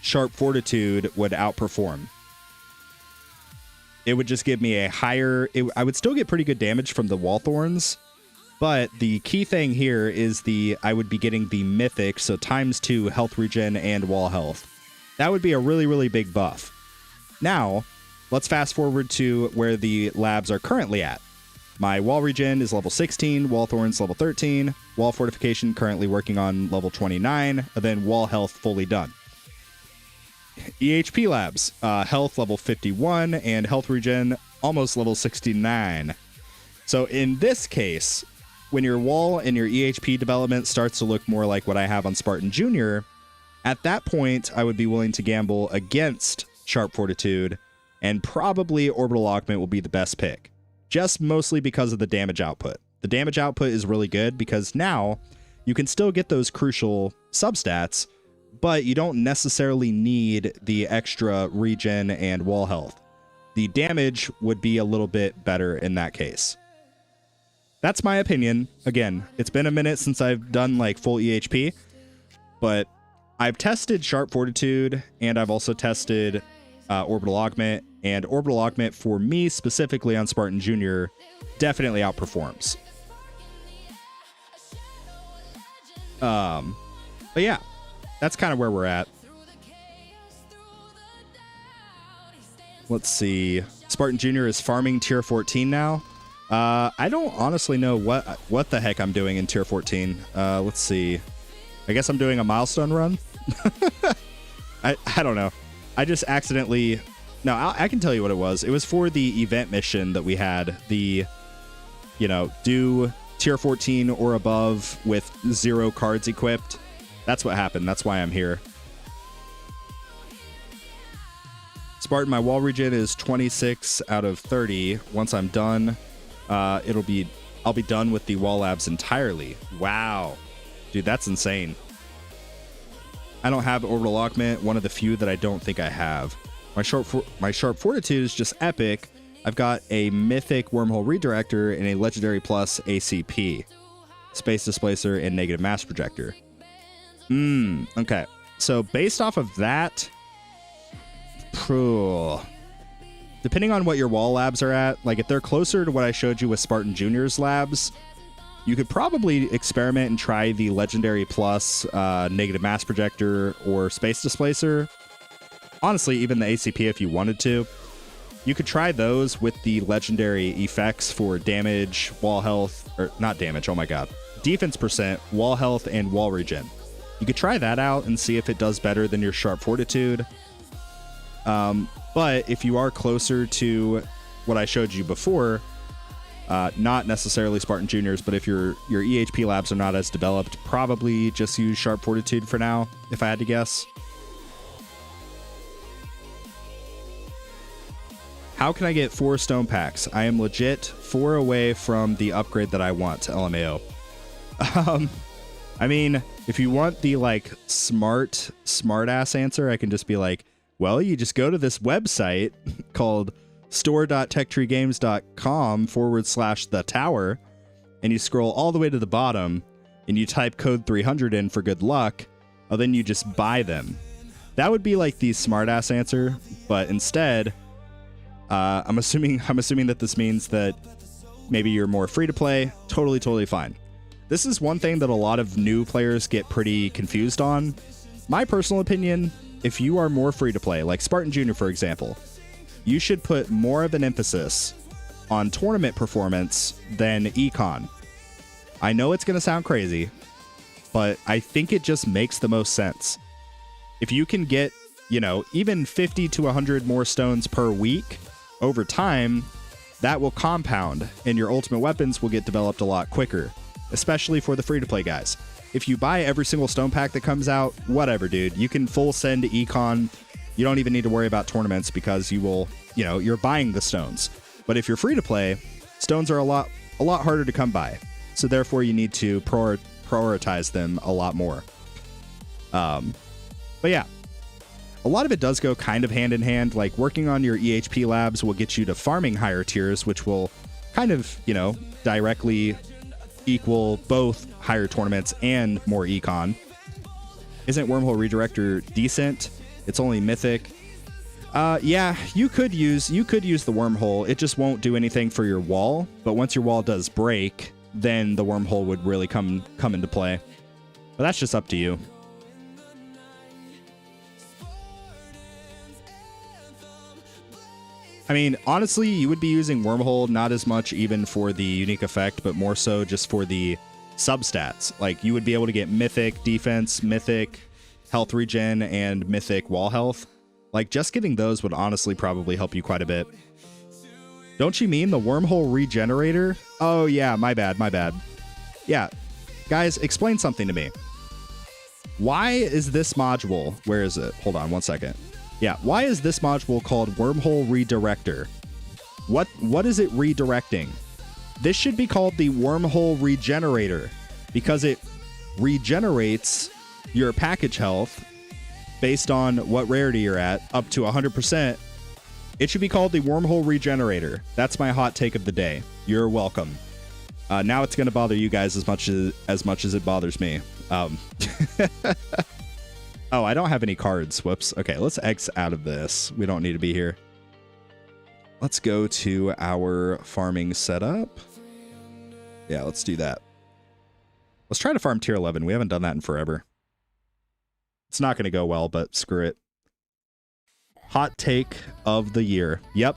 S2: Sharp Fortitude would outperform. It would just give me a higher... I would still get pretty good damage from the wall thorns, but the key thing here is I would be getting the mythic, so ×2 health regen and wall health. That would be a really, really big buff. Now, let's fast forward to where the labs are currently at. My wall regen is level 16, wall thorns level 13, wall fortification currently working on level 29, and then wall health fully done. EHP labs, health level 51 and health regen almost level 69. So in this case, when your wall and your EHP development starts to look more like what I have on Spartan Junior, at that point I would be willing to gamble against Sharp Fortitude, and probably Orbital Augment will be the best pick, just mostly because of the damage output. The damage output is really good because now you can still get those crucial substats, but you don't necessarily need the extra regen and wall health. The damage would be a little bit better in that case. That's my opinion. Again, it's been a minute since I've done like full EHP, but I've tested Sharp Fortitude and I've also tested Orbital Augment, and Orbital Augment for me specifically on Spartan Junior definitely outperforms. But yeah, that's kind of where we're at. Let's see. Spartan Junior is farming tier 14 now. I don't honestly know what the heck I'm doing in tier 14. Let's see. I guess I'm doing a milestone run. I don't know. I just accidentally... No, I can tell you what it was. It was for the event mission that we had. The, do tier 14 or above with 0 cards equipped. That's what happened. That's why I'm here. Spartan, my wall regen is 26 out of 30. Once I'm done, I'll be done with the wall labs entirely. Wow. Dude, that's insane. I don't have Orbital Augment, one of the few that I don't think I have. My Sharp Fortitude is just epic. I've got a Mythic Wormhole Redirector and a Legendary Plus ACP. Space Displacer and Negative Mass Projector. Okay. So based off of that, depending on what your wall labs are at, like if they're closer to what I showed you with Spartan Junior's labs, you could probably experiment and try the Legendary Plus, Negative Mass Projector, or Space Displacer. Honestly, even the ACP if you wanted to. You could try those with the legendary effects for damage, wall health, or not damage, oh my god. Defense %, wall health, and wall regen. You could try that out and see if it does better than your Sharp Fortitude. But if you are closer to what I showed you before, not necessarily Spartan Juniors, but if your EHP labs are not as developed, probably just use Sharp Fortitude for now, if I had to guess. How can I get 4 stone packs? I am legit 4 away from the upgrade that I want to LMAO. I mean, if you want the like smart ass answer, I can just be like, well, you just go to this website called store.techtreegames.com/the tower, and you scroll all the way to the bottom and you type code 300 in for good luck, and then you just buy them. That would be like the smart ass answer, but instead, I'm assuming that this means that maybe you're more free to play. Totally fine. This is one thing that a lot of new players get pretty confused on. My personal opinion, if you are more free to play, like Spartan Junior, for example, you should put more of an emphasis on tournament performance than econ. I know it's going to sound crazy, but I think it just makes the most sense. If you can get, even 50 to 100 more stones per week, over time, that will compound, and your ultimate weapons will get developed a lot quicker, especially for the free-to-play guys. If you buy every single stone pack that comes out, whatever, dude. You can full send econ. You don't even need to worry about tournaments because you will, you're buying the stones. But if you're free to play, stones are a lot harder to come by. So therefore you need to prioritize them a lot more. But yeah, a lot of it does go kind of hand in hand. Like working on your EHP labs will get you to farming higher tiers, which will kind of, you know, directly equal both higher tournaments and more econ. Isn't Wormhole Redirector decent? It's only mythic. Yeah, you could use the wormhole. It just won't do anything for your wall. But once your wall does break, then the wormhole would really come into play. But that's just up to you. I mean, honestly, you would be using wormhole not as much even for the unique effect, but more so just for the substats. Like, you would be able to get mythic defense, mythic health regen, and mythic wall health. Like, just getting those would honestly probably help you quite a bit. Don't you mean the wormhole regenerator? Oh, yeah, my bad. Yeah, guys, explain something to me. Why is this module... Where is it? Hold on one second. Yeah, why is this module called Wormhole Redirector? What is it redirecting? This should be called the Wormhole Regenerator because it regenerates your package health based on what rarity you're at up to 100%. It should be called the Wormhole Regenerator. That's my hot take of the day. You're welcome. Now it's going to bother you guys as much as it bothers me. Oh, I don't have any cards. Whoops. Okay, let's X out of this. We don't need to be here. Let's go to our farming setup. Yeah, let's do that. Let's try to farm tier 11. We haven't done that in forever. It's not going to go well, but screw it. Hot take of the year. Yep.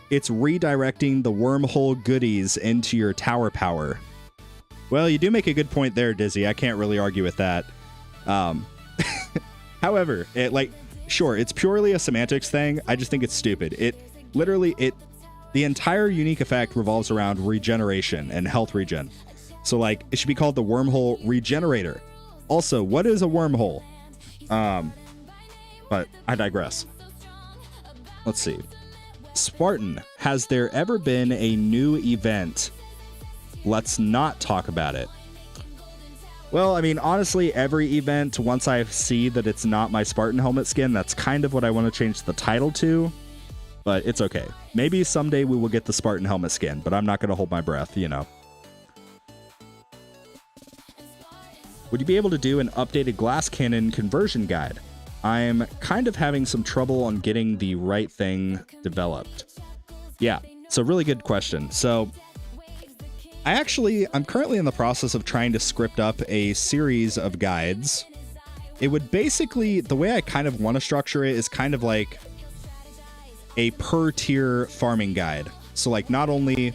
S2: It's redirecting the wormhole goodies into your tower power. Well, you do make a good point there, Dizzy. I can't really argue with that. However, sure, it's purely a semantics thing. I just think it's stupid. The entire unique effect revolves around regeneration and health regen. So, like, it should be called the Wormhole Regenerator. Also, what is a wormhole? But I digress. Let's see. Spartan, has there ever been a new event? Let's not talk about it. Well, I mean, honestly, every event, once I see that it's not my Spartan helmet skin, that's kind of what I want to change the title to. But it's okay. Maybe someday we will get the Spartan helmet skin, but I'm not going to hold my breath, you know. Would you be able to do an updated glass cannon conversion guide? I'm kind of having some trouble on getting the right thing developed. Yeah, so really good question. So I'm currently in the process of trying to script up a series of guides. It would basically, the way I kind of want to structure it is kind of like a per tier farming guide. So like not only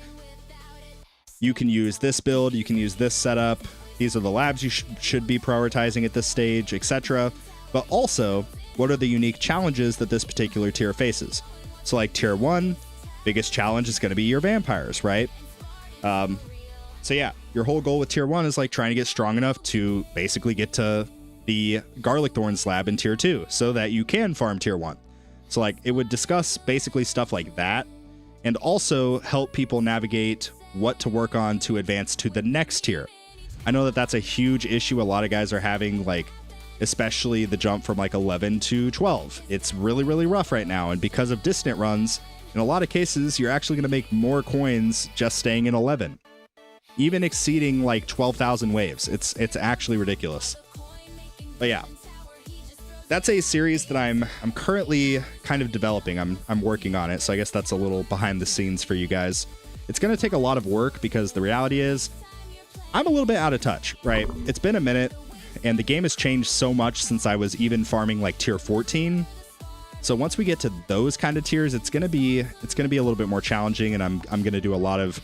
S2: you can use this build, you can use this setup, these are the labs you should be prioritizing at this stage, etc. But also, what are the unique challenges that this particular tier faces? So like tier 1, biggest challenge is going to be your vampires, right? So yeah, your whole goal with tier 1 is like trying to get strong enough to basically get to the Garlic Thorns lab in tier 2 so that you can farm tier 1. So like it would discuss basically stuff like that and also help people navigate what to work on to advance to the next tier. I know that that's a huge issue a lot of guys are having, like especially the jump from like 11 to 12. It's really, really rough right now. And because of distant runs, in a lot of cases, you're actually going to make more coins just staying in 11. Even exceeding like 12,000 waves. It's actually ridiculous. But yeah, that's a series that I'm currently kind of developing. I'm working on it, so I guess that's a little behind the scenes for you guys. It's going to take a lot of work because the reality is I'm a little bit out of touch, right? It's been a minute and the game has changed so much since I was even farming like tier 14. So once we get to those kind of tiers, it's going to be a little bit more challenging, and I'm going to do a lot of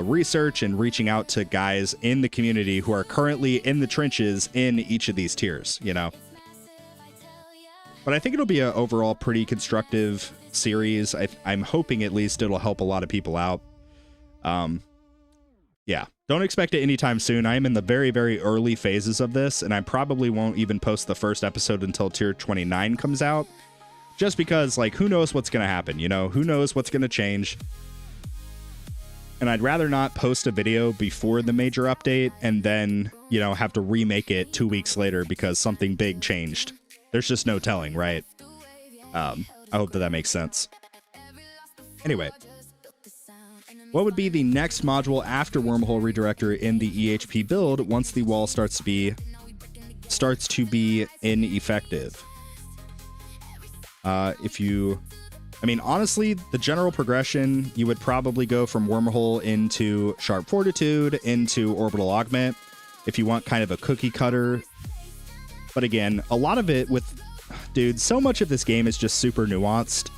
S2: research and reaching out to guys in the community who are currently in the trenches in each of these tiers, you know. But I think it'll be an overall pretty constructive series. I'm hoping at least it'll help a lot of people out. Yeah, don't expect it anytime soon. I am in the very, very early phases of this, and I probably won't even post the first episode until tier 29 comes out, Just because, like, who knows what's going to happen, you know? Who knows what's going to change? And I'd rather not post a video before the major update and then, you know, have to remake it 2 weeks later because something big changed. There's just no telling, right? I hope that makes sense. Anyway, what would be the next module after Wormhole Redirector in the EHP build once the wall starts to be ineffective? I mean, honestly, the general progression, you would probably go from Wormhole into Sharp Fortitude into Orbital Augment if you want kind of a cookie cutter. But again, a lot of it dude, so much of this game is just super nuanced.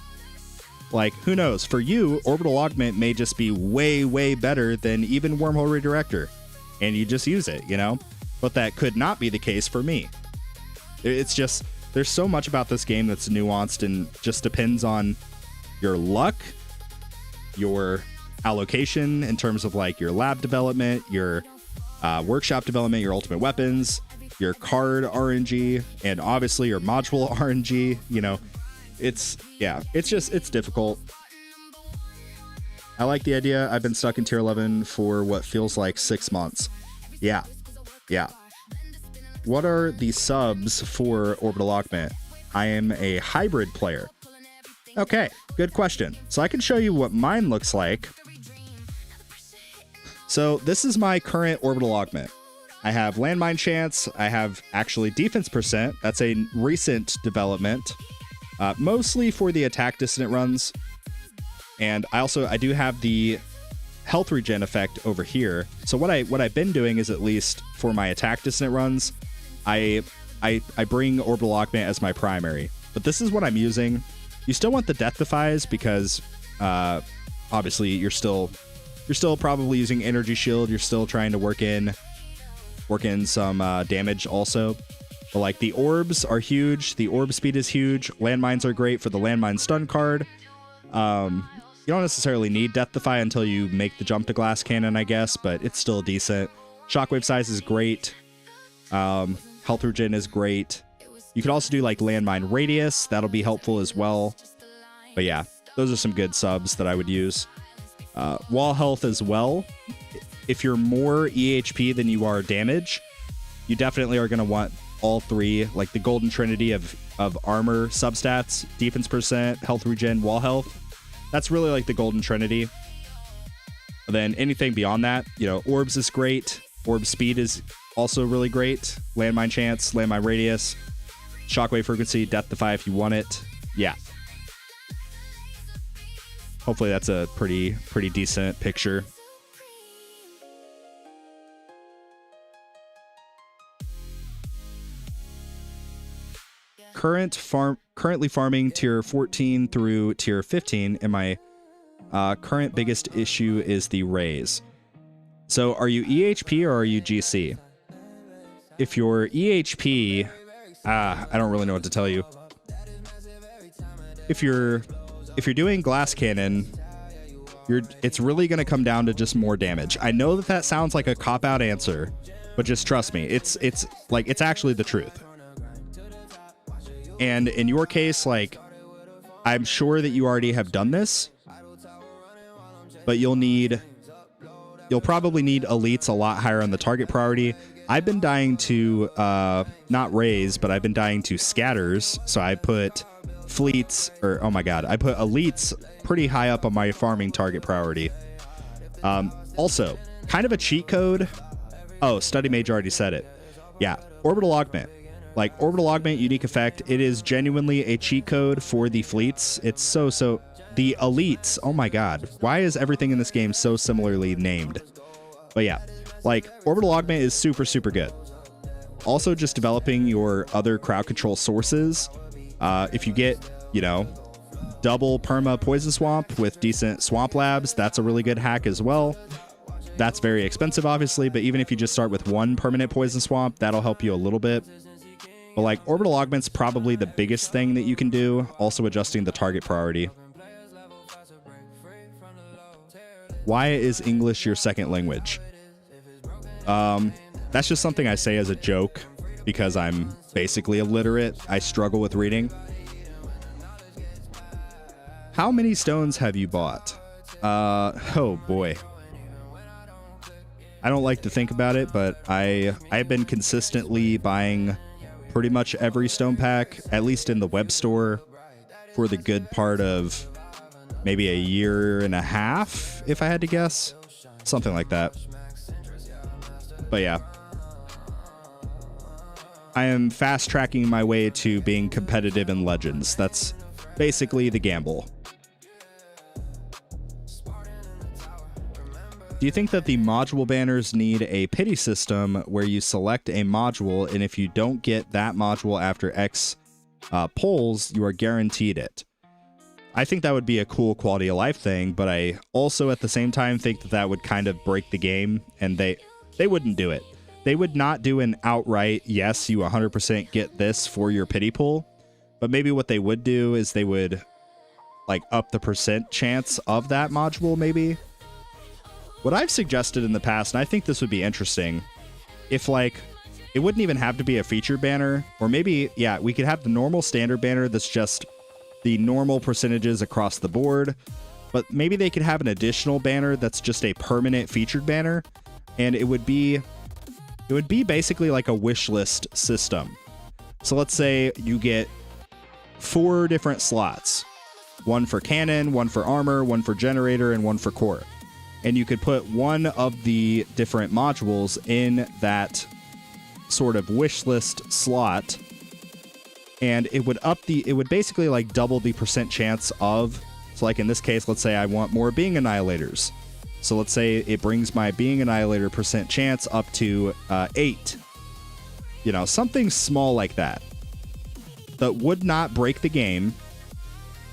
S2: Like, who knows? For you, Orbital Augment may just be way, way better than even Wormhole Redirector, and you just use it, you know? But that could not be the case for me. It's just, there's so much about this game that's nuanced and just depends on your luck, your allocation in terms of like your lab development, your workshop development, your ultimate weapons, your card RNG, and obviously your module RNG. You know, it's difficult. I like the idea. I've been stuck in tier 11 for what feels like 6 months. Yeah. What are the subs for Orbital Augment? I am a hybrid player. Okay, good question. So I can show you what mine looks like. So this is my current Orbital Augment. I have landmine chance. I have actually defense percent. That's a recent development, mostly for the attack dissonant runs. And I do have the health regen effect over here. So what I've been doing is, at least for my attack dissonant runs, I bring Orbital Augment as my primary. But this is what I'm using. You still want the death defies because obviously you're still probably using energy shield. You're still trying to work in some damage also. But like, the orbs are huge. The orb speed is huge. Landmines are great for the landmine stun card. You don't necessarily need death defy until you make the jump to glass cannon, I guess, but it's still decent. Shockwave size is great. Health regen is great. You could also do like landmine radius. That'll be helpful as well. But yeah, those are some good subs that I would use. Wall health as well. If you're more EHP than you are damage, you definitely are going to want all three, like the golden trinity of armor substats: defense percent, health regen, wall health. That's really like the golden trinity. And then anything beyond that, you know, orbs is great. Orb speed is also really great. Landmine chance, landmine radius, shockwave frequency, death defy if you want it. Yeah. Hopefully that's a pretty decent picture. Currently farming tier 14 through tier 15, and my current biggest issue is the raise. So are you EHP or are you GC? If you're EHP, I don't really know what to tell you. If you're doing glass cannon, it's really going to come down to just more damage. I know that sounds like a cop-out answer, but just trust me, it's actually the truth. And in your case, like, I'm sure that you already have done this, but you'll probably need elites a lot higher on the target priority. I've been dying to not raise, but I've been dying to scatters. So I put fleets, or I put elites pretty high up on my farming target priority. Also, kind of a cheat code. Oh, Study Mage already said it. Yeah, Orbital Augment. Like, Orbital Augment unique effect, it is genuinely a cheat code for the fleets. It's so the elites. Oh my god, why is everything in this game so similarly named? But yeah, like, Orbital Augment is super good. Also, just developing your other crowd control sources. If you get, you know, double perma poison swamp with decent swamp labs, that's a really good hack as well. That's very expensive, obviously, but even if you just start with one permanent poison swamp, that'll help you a little bit. But like, Orbital Augment's probably the biggest thing that you can do. Also adjusting the target priority. Why is English your second language? That's just something I say as a joke because I'm basically illiterate. I struggle with reading. How many stones have you bought? Oh boy. I don't like to think about it, but I've been consistently buying pretty much every stone pack, at least in the web store, for the good part of maybe a year and a half, if I had to guess. Something like that. But yeah. I am fast tracking my way to being competitive in Legends. That's basically the gamble. Do you think that the module banners need a pity system where you select a module, and if you don't get that module after X polls, you are guaranteed it? I think that would be a cool quality of life thing, but I also at the same time think that that would kind of break the game, and they wouldn't do it. They would not do an outright, yes, you 100% get this for your pity pool, but maybe what they would do is they would like up the percent chance of that module maybe. What I've suggested in the past, and I think this would be interesting, if like, it wouldn't even have to be a featured banner, or maybe, yeah, we could have the normal standard banner that's just the normal percentages across the board, but maybe they could have an additional banner that's just a permanent featured banner, and it would be basically like a wish list system. So let's say you get 4 different slots, one for cannon, one for armor, one for generator, and one for core. And you could put one of the different modules in that sort of wish list slot, and it would basically like double the percent chance of, so like in this case, let's say I want more being annihilators. So let's say it brings my being annihilator percent chance up to 8. You know, something small like that. That would not break the game.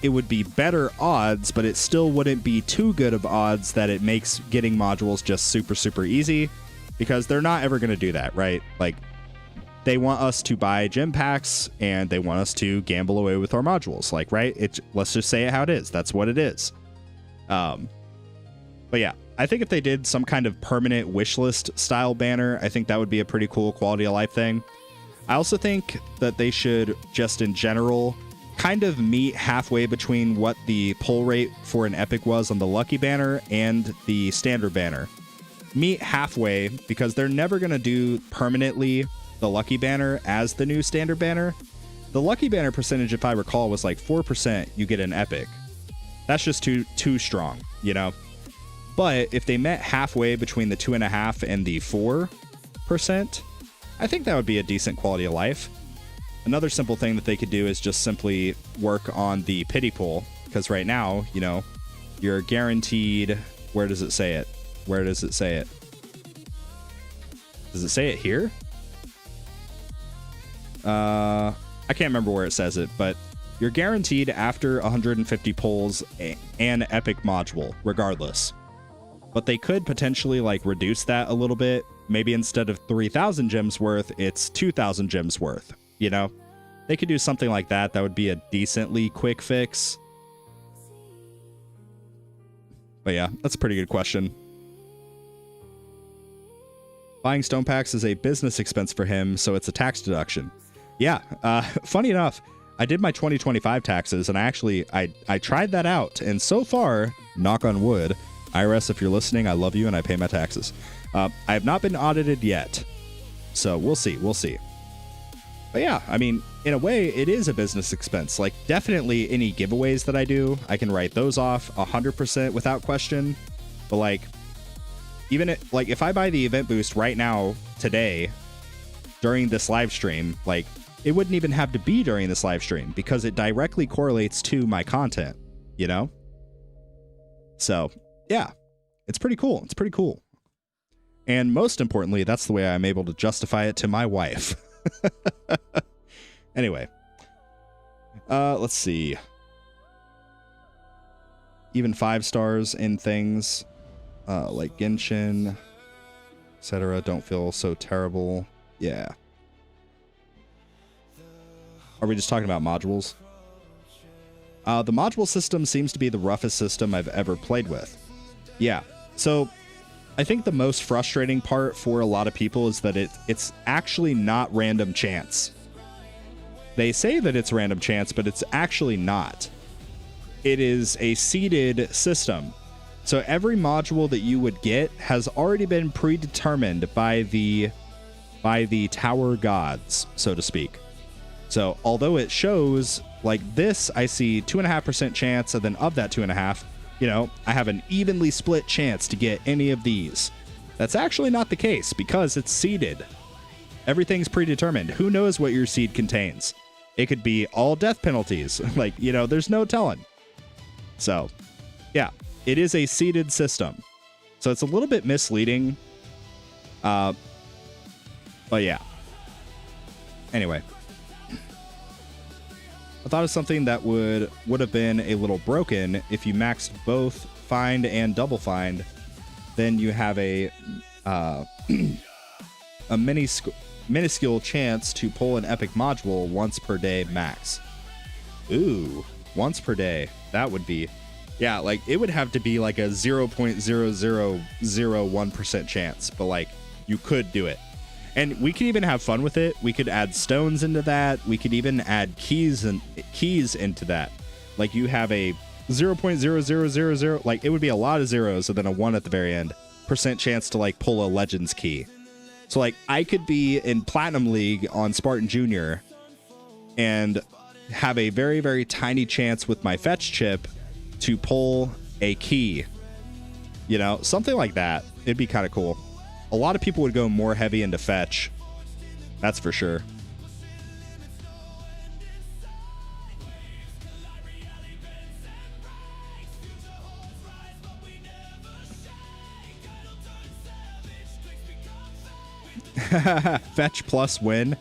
S2: It would be better odds, but it still wouldn't be too good of odds that it makes getting modules just super, super easy, because they're not ever going to do that, right? Like, they want us to buy gem packs, and they want us to gamble away with our modules, like, right? Let's just say it how it is. That's what it is. But yeah, I think if they did some kind of permanent wishlist style banner, I think that would be a pretty cool quality of life thing. I also think that they should just in general kind of meet halfway between what the pull rate for an epic was on the lucky banner and the standard banner. Meet halfway, because they're never going to do permanently the lucky banner as the new standard banner. The lucky banner percentage, if I recall, was like 4% you get an epic. That's just too strong, you know? But if they met halfway between the 2.5 and the 4%, I think that would be a decent quality of life. Another simple thing that they could do is just simply work on the pity pool, because right now, you know, you're guaranteed. Where does it say it? Where does it say it? Does it say it here? I can't remember where it says it, but you're guaranteed after 150 pulls an epic module, regardless. But they could potentially like reduce that a little bit. Maybe instead of 3,000 gems worth, it's 2,000 gems worth. You know, they could do something like that. That would be a decently quick fix. But yeah, that's a pretty good question. Buying stone packs is a business expense for him, so it's a tax deduction. Yeah, funny enough, I did my 2025 taxes, and I tried that out, and so far, knock on wood, IRS, if you're listening, I love you and I pay my taxes. I have not been audited yet, so we'll see. But yeah, I mean, in a way, it is a business expense. Like, definitely any giveaways that I do, I can write those off 100% without question. But like, even if I buy the event boost right now, today, during this live stream, like, it wouldn't even have to be during this live stream because it directly correlates to my content, you know? So, yeah, it's pretty cool. It's pretty cool. And most importantly, that's the way I'm able to justify it to my wife. Anyway, let's see. Even 5 stars in things like Genshin, etc. don't feel so terrible. Yeah. Are we just talking about modules? The module system seems to be the roughest system I've ever played with. Yeah. So I think the most frustrating part for a lot of people is that it's actually not random chance. They say that it's random chance, but it's actually not. it is a seeded system. So every module that you would get has already been predetermined by the tower gods, so to speak. So although it shows like this, I see 2.5% chance, and then of that 2.5, you know, I have an evenly split chance to get any of these. That's actually not the case because it's seeded. Everything's predetermined. Who knows what your seed contains? It could be all death penalties. Like, you know, there's no telling. So, yeah, it is a seeded system. So it's a little bit misleading. But yeah. Anyway. I thought of something that would have been a little broken if you maxed both find and double find. Then you have a minuscule chance to pull an epic module once per day max. Ooh, once per day. That would be, yeah, like it would have to be like a 0.0001% chance, but like you could do it. And we could even have fun with it. We could add stones into that. We could even add keys into that. Like you have a 0.0000, like it would be a lot of zeros and then a 1 at the very end percent chance to like pull a Legends key. So like I could be in Platinum League on Spartan Junior and have a very, very tiny chance with my fetch chip to pull a key. You know, something like that. It'd be kind of cool. A lot of people would go more heavy into fetch. That's for sure. Fetch plus win.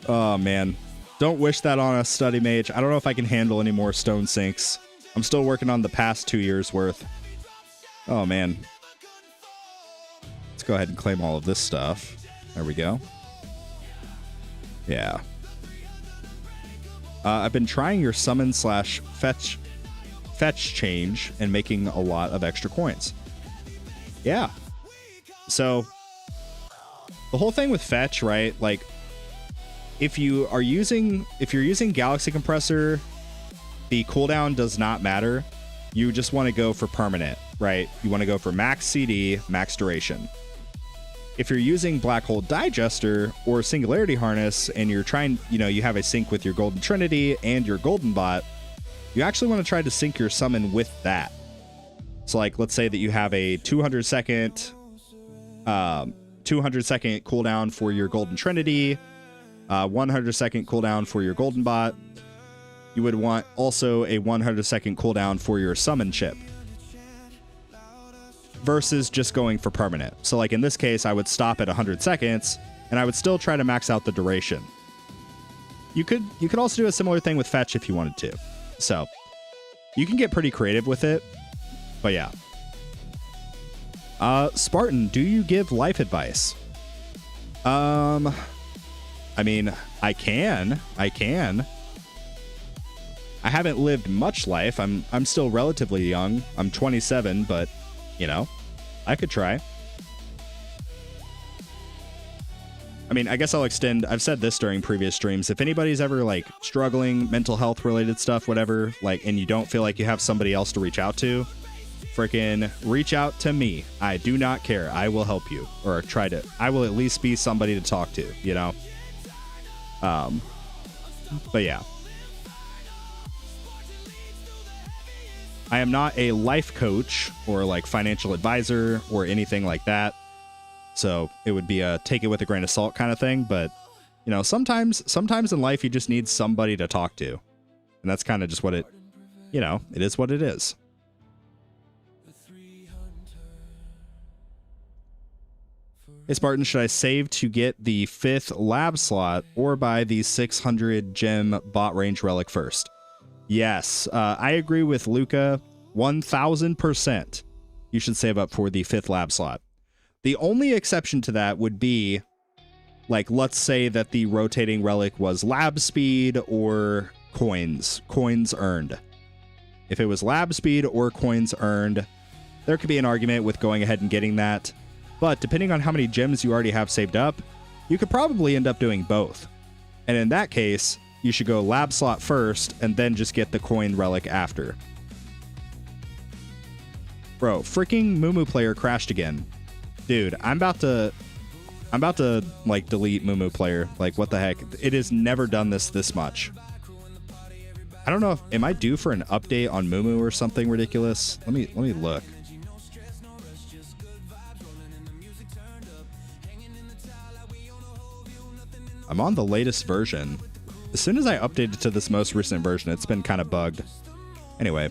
S2: Oh, man. Don't wish that on a study mage. I don't know if I can handle any more stone sinks. I'm still working on the past 2 years worth. Oh, man. Let's go ahead and claim all of this stuff. There we go. Yeah. I've been trying your summon / fetch change and making a lot of extra coins. Yeah. So the whole thing with fetch, right? Like if you're using Galaxy Compressor, the cooldown does not matter. You just want to go for permanent, right? You want to go for max CD, max duration. If you're using Black Hole Digester or Singularity Harness and you're trying, you know, you have a sync with your Golden Trinity and your Golden Bot, you actually want to try to sync your summon with that. So like, let's say that you have a 200 second cooldown for your Golden Trinity, 100 second cooldown for your Golden Bot. You would want also a 100 second cooldown for your summon chip versus just going for permanent. So like in this case, I would stop at 100 seconds and I would still try to max out the duration. You could also do a similar thing with fetch if you wanted to. So you can get pretty creative with it, but yeah. Spartan, do you give life advice? I mean, I can. I haven't lived much life. I'm still relatively young. I'm 27, but you know, I could try. I mean, I guess I'll extend. I've said this during previous streams. If anybody's ever like struggling, mental health related stuff, whatever, like, and you don't feel like you have somebody else to reach out to, freaking reach out to me. I do not care. I will help you, or try to. I will at least be somebody to talk to, you know? But yeah. I am not a life coach or like financial advisor or anything like that. So it would be a take it with a grain of salt kind of thing. But, you know, sometimes in life, you just need somebody to talk to. And that's kind of just what it, you know, it is what it is. Hey, Spartan, should I save to get the 5th lab slot or buy the 600 gem bot range relic first? Yes, I agree with Luca 1000%. You should save up for the 5th lab slot. The only exception to that would be, like, let's say that the rotating relic was lab speed or coins earned. If it was lab speed or coins earned, there could be an argument with going ahead and getting that. But depending on how many gems you already have saved up, you could probably end up doing both. And in that case, you should go lab slot first and then just get the coin relic after. Bro, freaking Moo Player crashed again. Dude, I'm about to like delete Moo Player. Like, what the heck? It has never done this much. I don't know if am I due for an update on Moo or something ridiculous? Let me look. I'm on the latest version. As soon as I updated to this most recent version, it's been kind of bugged. Anyway.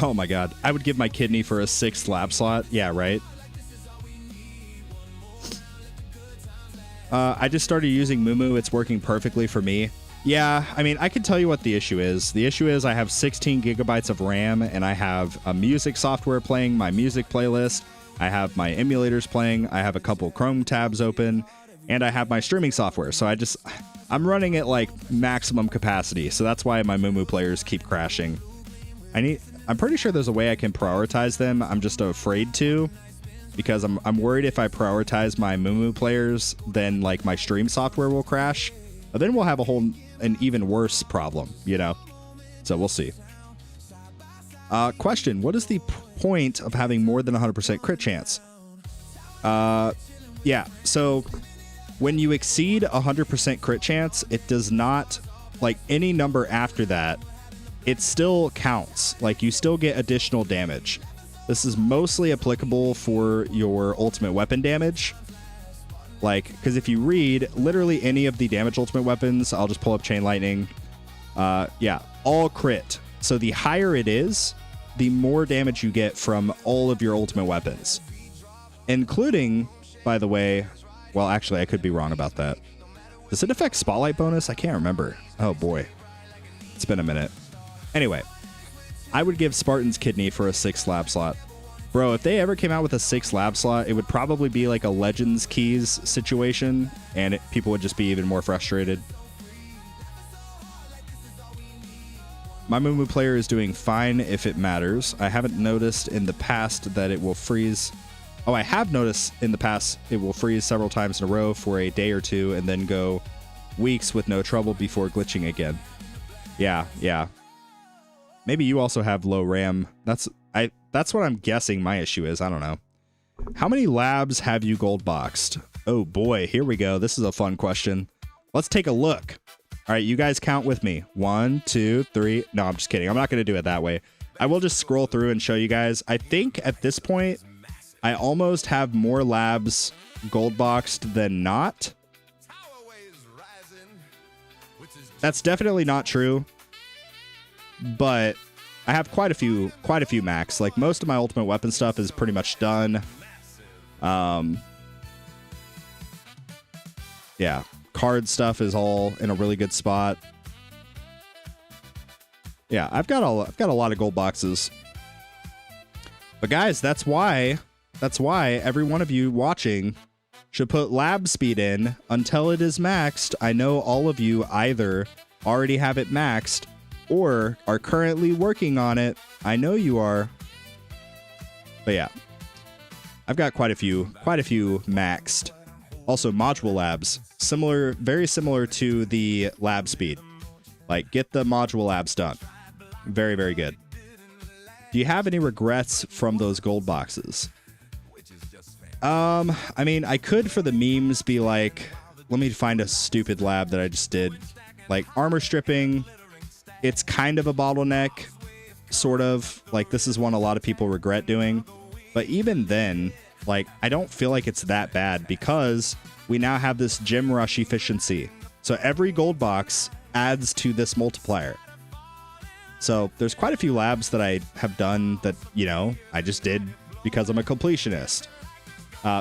S2: Oh my god. I would give my kidney for a 6th lab slot. Yeah, right? I just started using Moo. It's working perfectly for me. Yeah, I mean, I can tell you what the issue is. The issue is I have 16 gigabytes of RAM, and I have a music software playing my music playlist. I have my emulators playing. I have a couple Chrome tabs open, and I have my streaming software. So I'm running at like maximum capacity. So that's why my Moo players keep crashing. I'm pretty sure there's a way I can prioritize them. I'm just afraid to. Because I'm worried if I prioritize my Moo players, then like my stream software will crash. But then we'll have an even worse problem, you know? So we'll see. Question, what is the point of having more than 100% crit chance? Yeah, so when you exceed 100% crit chance, it does not, like any number after that, it still counts. Like you still get additional damage. This is mostly applicable for your ultimate weapon damage. Like, because if you read literally any of the damage ultimate weapons, I'll just pull up Chain Lightning. Yeah, all crit. So the higher it is, the more damage you get from all of your ultimate weapons. Including, by the way, well, actually, I could be wrong about that. Does it affect Spotlight bonus? I can't remember. Oh boy. It's been a minute. Anyway. I would give Spartan's kidney for a 6th lab slot. Bro, if they ever came out with a 6th lab slot, it would probably be like a Legends Keys situation, and people would just be even more frustrated. My Moo player is doing fine if it matters. I haven't noticed in the past that it will freeze. Oh, I have noticed in the past it will freeze several times in a row for a day or two and then go weeks with no trouble before glitching again. Yeah. Maybe you also have low RAM. That's what I'm guessing my issue is. I don't know. How many labs have you gold boxed? Oh boy, here we go. This is a fun question. Let's take a look. All right, you guys count with me. 1, 2, 3. No, I'm just kidding. I'm not going to do it that way. I will just scroll through and show you guys. I think at this point, I almost have more labs gold boxed than not. That's definitely not true. But I have quite a few max. Like most of my ultimate weapon stuff is pretty much done. Yeah, card stuff is all in a really good spot. Yeah, I've got a lot of gold boxes. But guys, that's why every one of you watching should put lab speed in until it is maxed. I know all of you either already have it maxed or are currently working on it. I know you are. But yeah, I've got quite a few maxed. Also, module labs, very similar to the lab speed. Like, get the module labs done. Very, very good. Do you have any regrets from those gold boxes? I mean, I could for the memes be like, let me find a stupid lab that I just did. Like armor stripping. It's kind of a bottleneck, sort of. Like, this is one a lot of people regret doing. But even then, like, I don't feel like it's that bad because we now have this gem rush efficiency. So every gold box adds to this multiplier. So there's quite a few labs that I have done that, you know, I just did because I'm a completionist.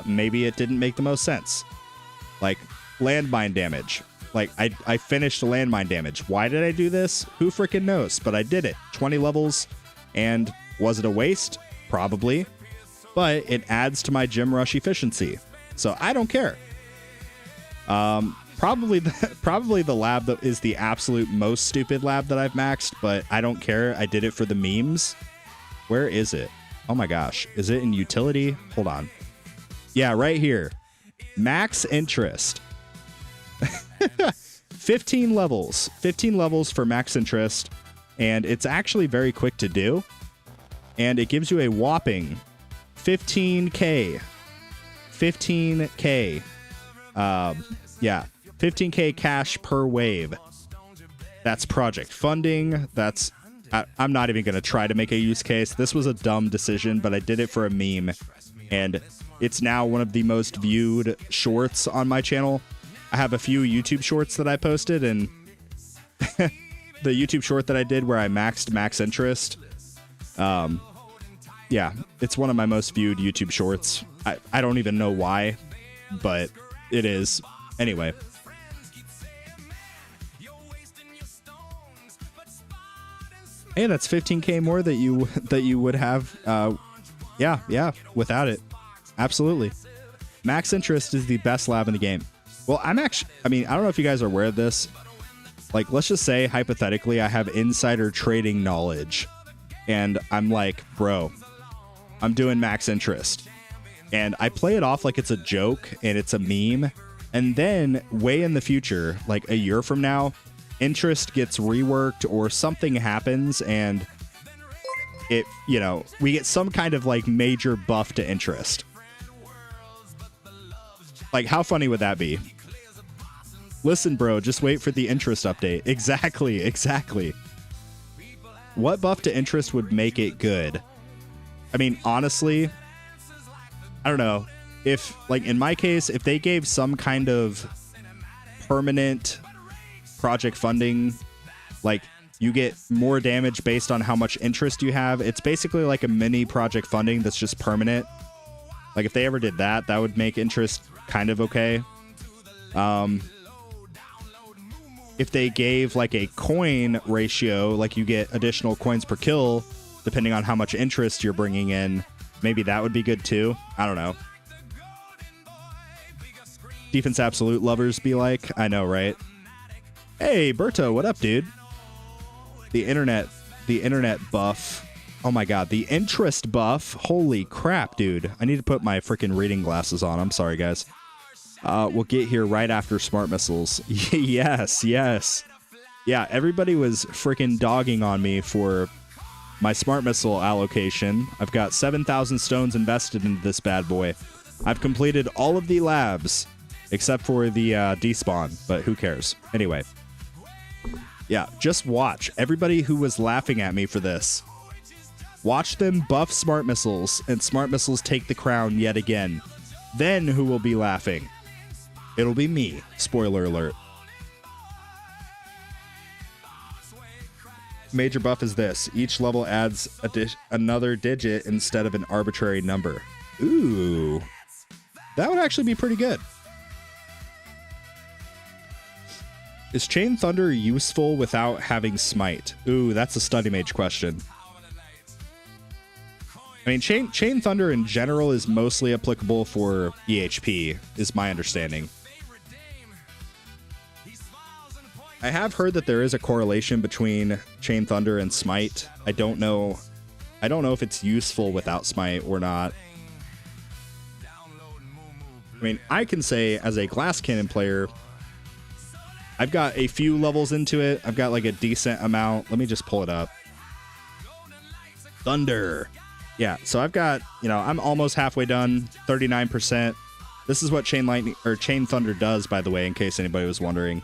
S2: Maybe it didn't make the most sense. Like landmine damage. Like, I finished landmine damage. Why did I do this? Who freaking knows? But I did it. 20 levels. And was it a waste? Probably. But it adds to my gem rush efficiency. So I don't care. Probably the lab that is the absolute most stupid lab that I've maxed, but I don't care. I did it for the memes. Where is it? Oh my gosh. Is it in utility? Hold on. Yeah, right here. Max interest. 15 levels. 15 levels for max interest. And it's actually very quick to do. And it gives you a whopping 15K. 15K. Yeah. 15K cash per wave. That's project funding. That's... I'm not even going to try to make a use case. This was a dumb decision, but I did it for a meme. And it's now one of the most viewed shorts on my channel. I have a few YouTube shorts that I posted, and the YouTube short that I did where I maxed max interest. Yeah, it's one of my most viewed YouTube shorts. I don't even know why, but it is. Anyway. Hey, that's 15K more that you would have. Yeah, without it. Absolutely. Max interest is the best lab in the game. Well, I don't know if you guys are aware of this. Like, let's just say, hypothetically, I have insider trading knowledge. And I'm like, bro, I'm doing max interest. And I play it off like it's a joke and it's a meme. And then, way in the future, like a year from now, interest gets reworked or something happens and it, we get some kind of like major buff to interest. Like, how funny would that be? Listen, bro, just wait for the interest update. Exactly. What buff to interest would make it good? I mean, honestly, I don't know. If, like, in my case, if they gave some kind of permanent project funding, like you get more damage based on how much interest you have. It's basically like a mini project funding that's just permanent. Like if they ever did that, that would make interest kind of okay. If they gave like a coin ratio, like you get additional coins per kill, depending on how much interest you're bringing in, maybe that would be good too. I don't know. Defense absolute lovers be like, I know, right? Hey, Berto, what up, dude? The internet buff. Oh my god, the interest buff. Holy crap, dude. I need to put my freaking reading glasses on. I'm sorry, guys. We'll get here right after smart missiles. Yes. Yeah, everybody was freaking dogging on me for my smart missile allocation. I've got 7,000 stones invested into this bad boy. I've completed all of the labs except for the despawn, but who cares? Anyway. Yeah, just watch. Everybody who was laughing at me for this, watch them buff smart missiles, and smart missiles take the crown yet again. Then who will be laughing? It'll be me. Spoiler alert. Major buff is this. Each level adds another digit instead of an arbitrary number. Ooh. That would actually be pretty good. Is Chain Thunder useful without having Smite? Ooh, that's a study mage question. I mean, Chain Thunder in general is mostly applicable for EHP, is my understanding. I have heard that there is a correlation between Chain Thunder and Smite. I don't know if it's useful without Smite or not. I mean, I can say as a Glass Cannon player, I've got a few levels into it. I've got like a decent amount. Let me just pull it up. Thunder. Yeah, so I've got, I'm almost halfway done, 39%. This is what Chain Thunder does, by the way, in case anybody was wondering.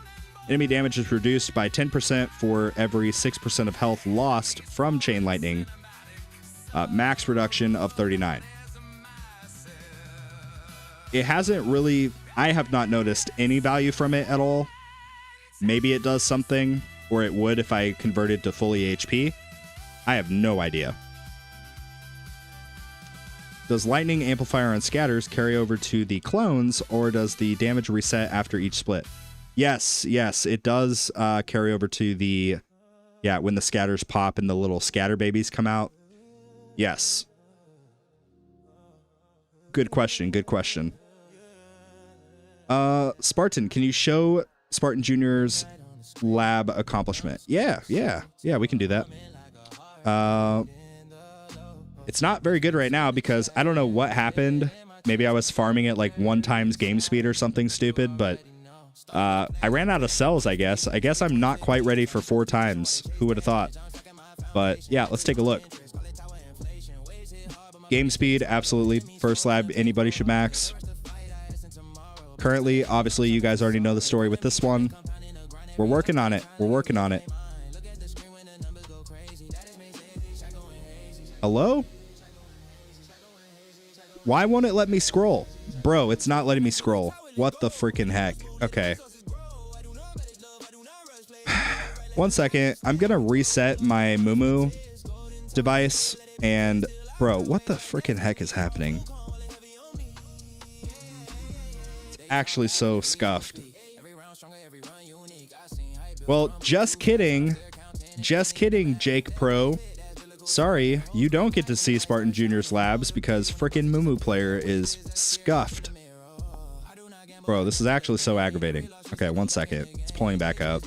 S2: Enemy damage is reduced by 10% for every 6% of health lost from Chain Lightning. Max reduction of 39. It hasn't really, I have not noticed any value from it at all. Maybe it does something, or it would if I converted to fully HP. I have no idea. Does Lightning Amplifier on scatters carry over to the clones, or does the damage reset after each split? Yes, it does carry over to the... Yeah, when the scatters pop and the little scatter babies come out. Yes. Good question. Spartan, can you show Spartan Jr.'s lab accomplishment? Yeah, we can do that. It's not very good right now because I don't know what happened. Maybe I was farming at like 1 times game speed or something stupid, but I ran out of cells, I guess. I guess I'm not quite ready for 4 times. Who would have thought? But yeah, let's take a look. Game speed, absolutely. First lab, anybody should max. Currently, obviously, you guys already know the story with this one. We're working on it. We're working on it. Hello? Why won't it let me scroll? Bro, it's not letting me scroll. What the freaking heck? Okay. 1 second. I'm going to reset my Mumu device. And, bro, what the freaking heck is happening? It's actually so scuffed. Well, just kidding. Just kidding, Jake Pro. Sorry, you don't get to see Spartan Junior's labs because frickin' Mumu player is scuffed. Bro, this is actually so aggravating. Okay, 1 second. It's pulling back up.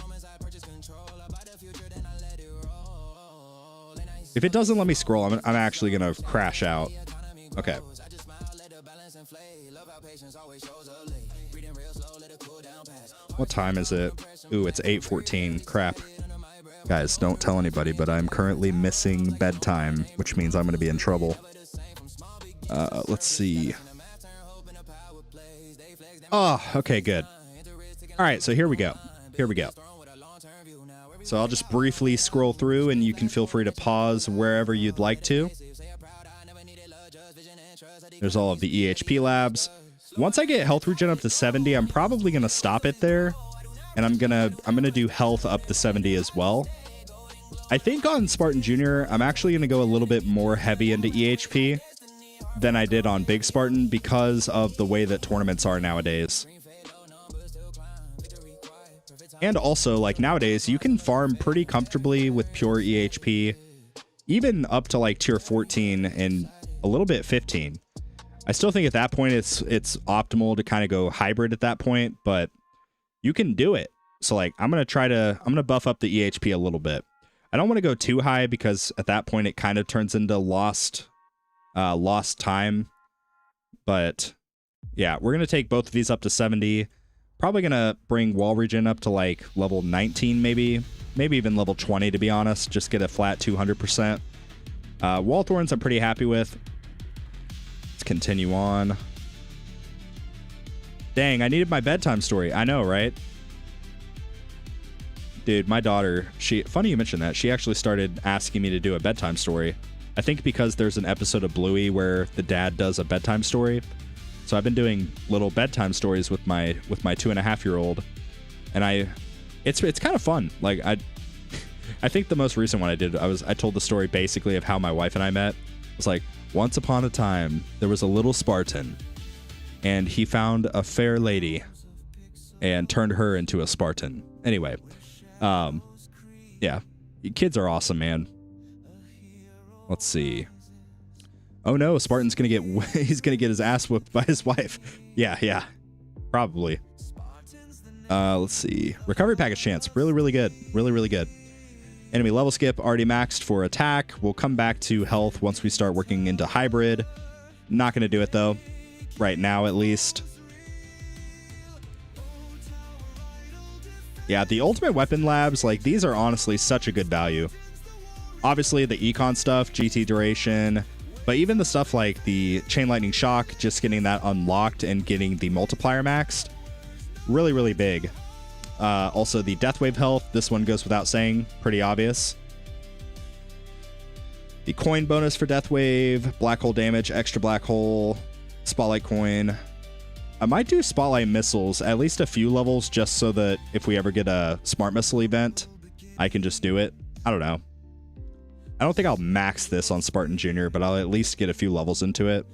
S2: If it doesn't let me scroll, I'm actually gonna crash out. Okay. What time is it? Ooh, it's 8:14. Crap. Guys, don't tell anybody, but I'm currently missing bedtime, which means I'm going to be in trouble. Let's see. Oh, okay, good. All right, so here we go. Here we go. So I'll just briefly scroll through, and you can feel free to pause wherever you'd like to. There's all of the EHP labs. Once I get health regen up to 70, I'm probably going to stop it there. And I'm gonna do health up to 70 as well. I think on Spartan Junior, I'm actually gonna go a little bit more heavy into EHP than I did on Big Spartan because of the way that tournaments are nowadays. And also, like nowadays, you can farm pretty comfortably with pure EHP, even up to like tier 14 and a little bit 15. I still think at that point it's optimal to kind of go hybrid at that point, but you can do it. So like I'm gonna buff up the EHP a little bit. I don't want to go too high because at that point it kind of turns into lost time. But yeah, we're gonna take both of these up to 70. Probably gonna bring wall regen up to like level 19, maybe even level 20 to be honest. Just get a flat 200%. Wall thorns I'm pretty happy with. Let's continue on. Dang, I needed my bedtime story. I know, right? Dude, my daughter, funny you mentioned that. She actually started asking me to do a bedtime story. I think because there's an episode of Bluey where the dad does a bedtime story. So I've been doing little bedtime stories with my 2.5-year-old. And it's kind of fun. Like I think the most recent one I did, I told the story basically of how my wife and I met. It was like, once upon a time, there was a little Spartan. And he found a fair lady and turned her into a Spartan. Anyway, yeah, kids are awesome, man. Let's see. Oh no, Spartan's gonna get he's gonna get his ass whooped by his wife. Yeah, probably. Let's see. Recovery package chance, really good, really good. Enemy level skip already maxed for attack. We'll come back to health once we start working into hybrid. Not gonna do it though. Right now, at least. Yeah, the ultimate weapon labs, like, these are honestly such a good value. Obviously, the econ stuff, GT duration, but even the stuff like the chain lightning shock, just getting that unlocked and getting the multiplier maxed, really big. Also, the death wave health, this one goes without saying, pretty obvious. The coin bonus for death wave, black hole damage, extra black hole, spotlight coin. I might do spotlight missiles at least a few levels just so that if we ever get a smart missile event, I can just do it. I don't know. I don't think I'll max this on Spartan Junior, but I'll at least get a few levels into it.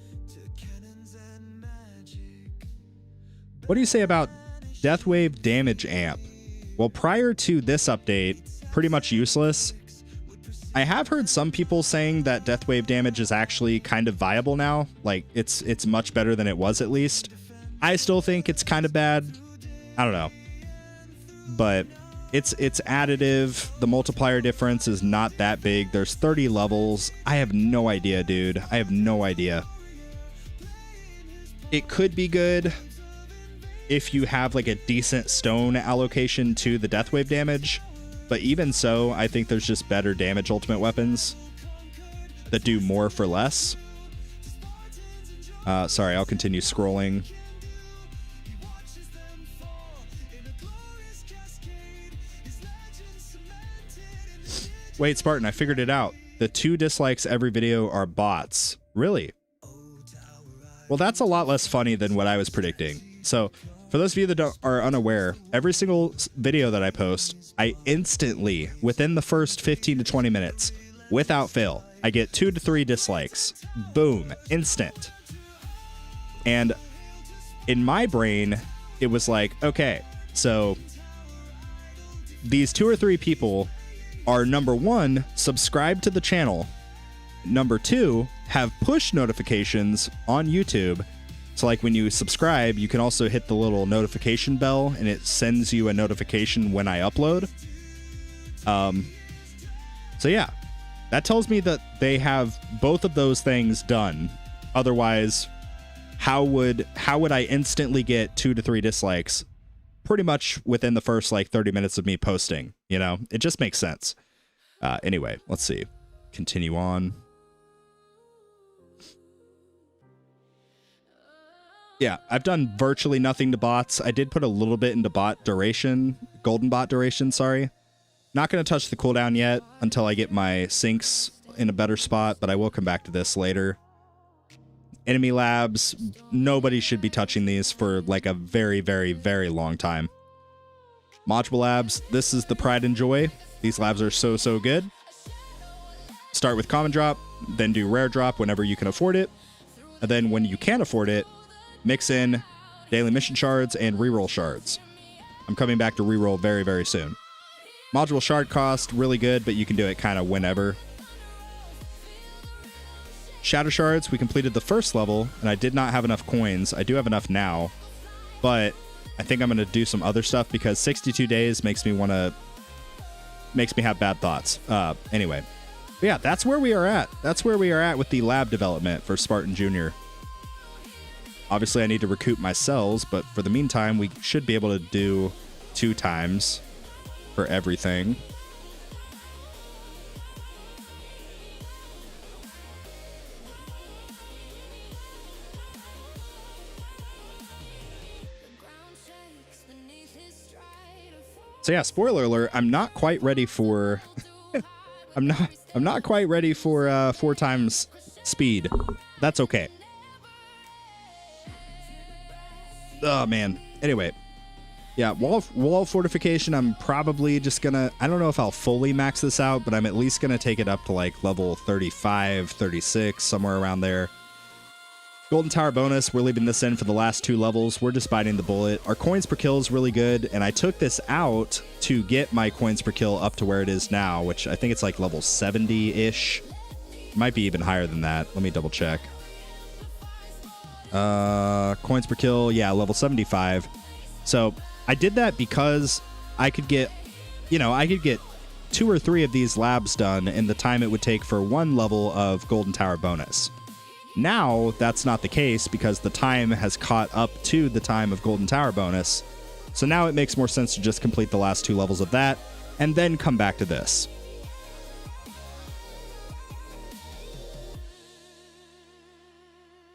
S2: What do you say about death wave damage amp? Well, prior to this update, pretty much useless. I have heard some people saying that death wave damage is actually kind of viable now. Like, it's much better than it was, at least. I still think it's kind of bad. I don't know. But It's additive. The multiplier difference is not that big. There's 30 levels. I have no idea, dude. I have no idea. It could be good if you have like a decent stone allocation to the death wave damage. But even so, I think there's just better damage ultimate weapons that do more for less. Sorry, I'll continue scrolling. Wait, Spartan, I figured it out. The 2 dislikes every video are bots. Really? Well, that's a lot less funny than what I was predicting. So, for those of you that are unaware, every single video that I post, I instantly, within the first 15 to 20 minutes, without fail, I get 2 to 3 dislikes. Boom. Instant. And in my brain, it was like, okay, so these 2 or 3 people are, number 1, subscribe to the channel. Number 2, have push notifications on YouTube. So like when you subscribe, you can also hit the little notification bell and it sends you a notification when I upload. So yeah, that tells me that they have both of those things done. Otherwise, how would I instantly get 2 to 3 dislikes pretty much within the first like 30 minutes of me posting? You know, it just makes sense. Anyway, let's see. Continue on. Yeah, I've done virtually nothing to bots. I did put a little bit into bot duration, golden bot duration, sorry. Not going to touch the cooldown yet until I get my sinks in a better spot, but I will come back to this later. Enemy labs, nobody should be touching these for like a very, very, very long time. Module labs, this is the pride and joy. These labs are so, so good. Start with common drop, then do rare drop whenever you can afford it. And then when you can't afford it, mix in daily mission shards and reroll shards. I'm coming back to reroll very, very soon. Module shard cost, really good, but you can do it kind of whenever. Shadow shards, we completed the first level, and I did not have enough coins. I do have enough now, but I think I'm going to do some other stuff because 62 days makes me have bad thoughts. Anyway, but yeah, that's where we are at. That's where we are at with the lab development for Spartan Jr. Obviously, I need to recoup my cells, but for the meantime, we should be able to do 2 times for everything. So yeah, spoiler alert, I'm not quite ready for I'm not quite ready for 4 times speed. That's okay. Oh man. Anyway. Yeah, wall fortification, I'm probably just gonna, I don't know if I'll fully max this out, but I'm at least gonna take it up to like level 35, 36, somewhere around there. Golden Tower bonus, we're leaving this in for the last 2 levels. We're just biting the bullet. Our coins per kill is really good, and I took this out to get my coins per kill up to where it is now, which I think it's like level 70-ish. Might be even higher than that. Let me double check. Coins per kill, yeah, level 75. So I did that because I could get, you know, I could get 2 or 3 of these labs done in the time it would take for 1 level of Golden Tower bonus. Now, that's not the case because the time has caught up to the time of Golden Tower bonus. So now it makes more sense to just complete the last 2 levels of that and then come back to this.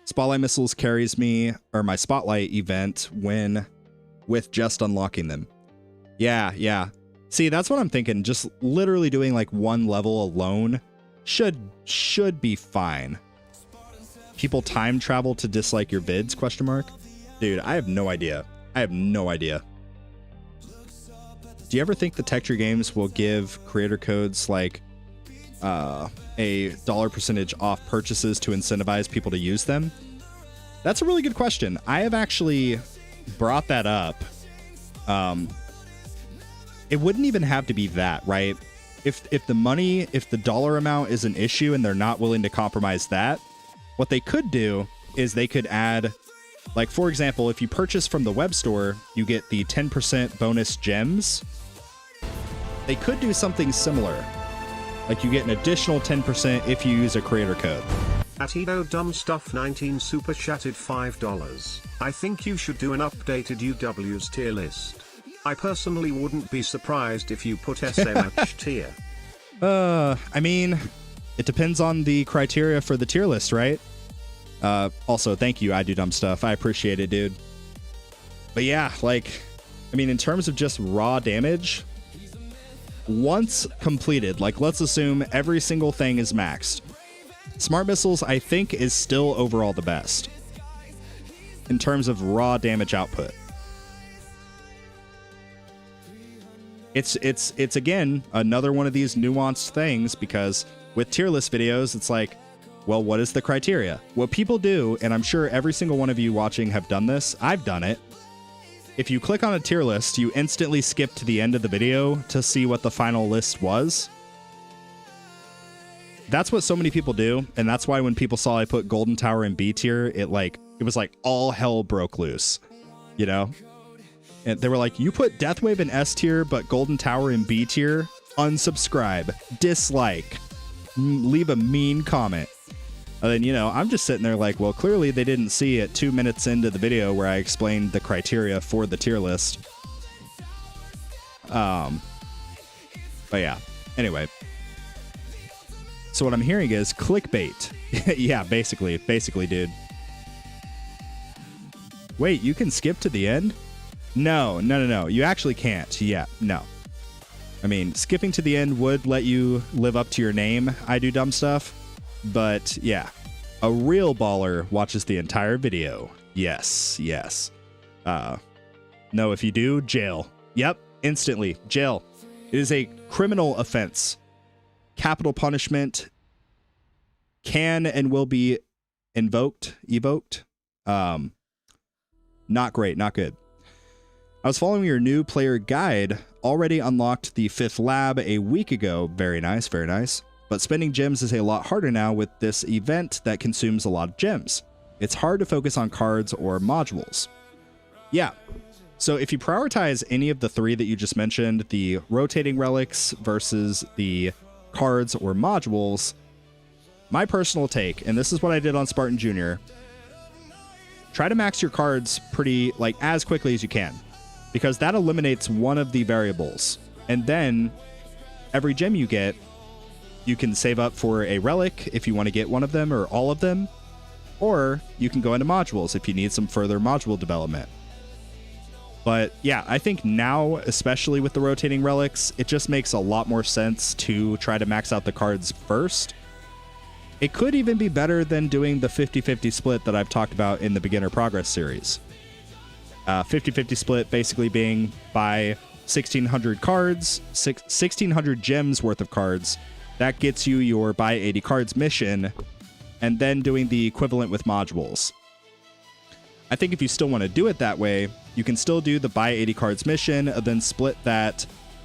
S2: Spotlight missiles carries me, or my spotlight event, with just unlocking them. Yeah. See, that's what I'm thinking. Just literally doing like 1 level alone should be fine. People time travel to dislike your vids, question mark? Dude, I have no idea. Do you ever think the Texture Games will give creator codes like a dollar percentage off purchases to incentivize people to use them? That's a really good question. I have actually brought that up. It wouldn't even have to be that, right? If the dollar amount is an issue and they're not willing to compromise that, what they could do is they could add, like, for example, if you purchase from the web store, you get the 10% bonus gems. they could do something similar. Like you get an additional 10% if you use a creator code.
S3: Atido Dumb Stuff 19 super chatted $5. I think you should do an updated UW's tier list. I personally wouldn't be surprised if you put SMH tier.
S2: I mean, it depends on the criteria for the tier list, right? Also, thank you, I Do Dumb Stuff. I appreciate it, dude. But yeah, like, I mean, in terms of just raw damage, once completed, like, let's assume every single thing is maxed. Smart Missiles, I think, is still overall the best in terms of raw damage output. It's again, another one of these nuanced things, because with tier list videos, it's like, well, what is the criteria? What people do, and I'm sure every single one of you watching have done this, I've done it. If you click on a tier list, you instantly skip to the end of the video to see what the final list was. That's what so many people do, and that's why when people saw I put Golden Tower in B tier, it was like all hell broke loose, you know? And they were like, you put Deathwave in S tier, but Golden Tower in B tier? Unsubscribe, dislike, leave a mean comment. And then, you know, I'm just sitting there like, well, clearly they didn't see it 2 minutes into the video where I explained the criteria for the tier list. But yeah, anyway. So what I'm hearing is clickbait. Yeah, basically, dude. Wait, you can skip to the end? No. You actually can't. Yeah, no. I mean, skipping to the end would let you live up to your name, I Do Dumb Stuff. But yeah, a real baller watches the entire video. Yes. No, if you do, jail. Yep, instantly, jail. It is a criminal offense. Capital punishment can and will be evoked. Not great, not good. I was following your new player guide. Already unlocked the 5th lab a week ago. Very nice, very nice. But spending gems is a lot harder now with this event that consumes a lot of gems. It's hard to focus on cards or modules. Yeah. So if you prioritize any of the 3 that you just mentioned, the rotating relics versus the cards or modules, my personal take, and this is what I did on Spartan Jr., try to max your cards pretty, like, as quickly as you can, because that eliminates one of the variables. And then every gem you get, you can save up for a relic if you want to get one of them or all of them, or you can go into modules if you need some further module development. But yeah, I think now, especially with the rotating relics, it just makes a lot more sense to try to max out the cards first. It could even be better than doing the 50-50 split that I've talked about in the Beginner Progress series. 50-50 split basically being buy 1,600 cards, 1,600 gems worth of cards. That gets you your buy 80 cards mission, and then doing the equivalent with modules. I think if you still want to do it that way, you can still do the buy 80 cards mission, and then split that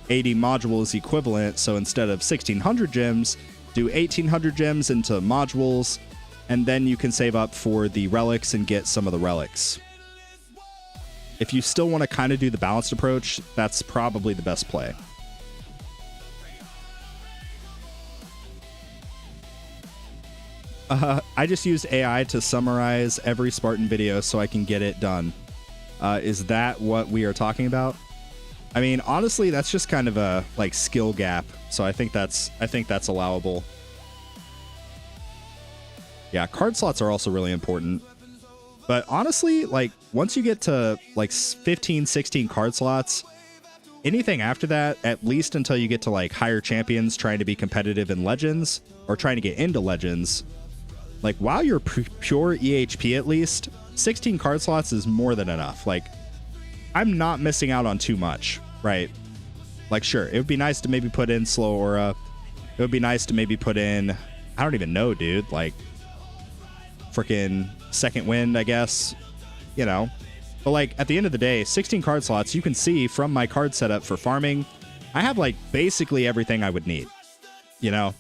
S2: 80 modules equivalent. So instead of 1,600 gems, do 1,800 gems into modules, and then you can save up for the relics and get some of the relics. If you still want to kind of do the balanced approach, that's probably the best play. I just use AI to summarize every Spartan video so I can get it done. Is that what we are talking about? I mean, honestly, that's just kind of a skill gap. So I think that's allowable. Yeah, card slots are also really important. But honestly, once you get to 15, 16 card slots, anything after that, at least until you get to higher champions trying to be competitive in Legends or trying to get into Legends, while you're pure EHP, at least 16 card slots is more than enough. I'm not missing out on too much, right? Sure, it would be nice to maybe put in Slow Aura. It would be nice to maybe put in, I don't even know, dude, freaking Second Wind, I guess, you know. But at the end of the day, 16 card slots, you can see from my card setup for farming, I have basically everything I would need, you know.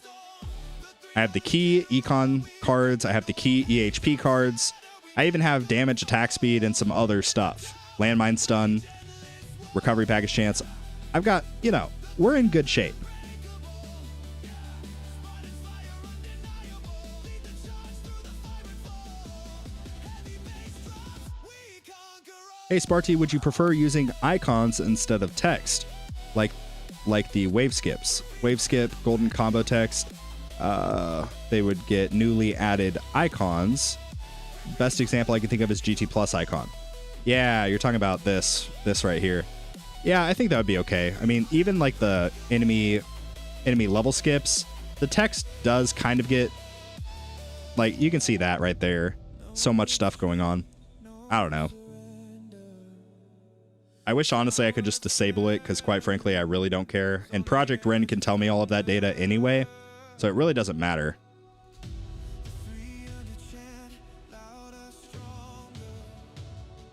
S2: I have the key econ cards. I have the key EHP cards. I even have damage, attack speed, and some other stuff. Landmine stun, recovery package chance. I've got, we're in good shape. Hey Sparty, would you prefer using icons instead of text? Like the wave skips. Wave skip, golden combo text. They would get newly added icons. Best example I can think of is GT Plus icon. Yeah, you're talking about this right here. Yeah, I think that would be okay. I mean, even like the enemy level skips, the text does kind of get, like, you can see that right there. So much stuff going on. I don't know. I wish, honestly, I could just disable it, because quite frankly, I really don't care. And Project Ren can tell me all of that data anyway, so it really doesn't matter.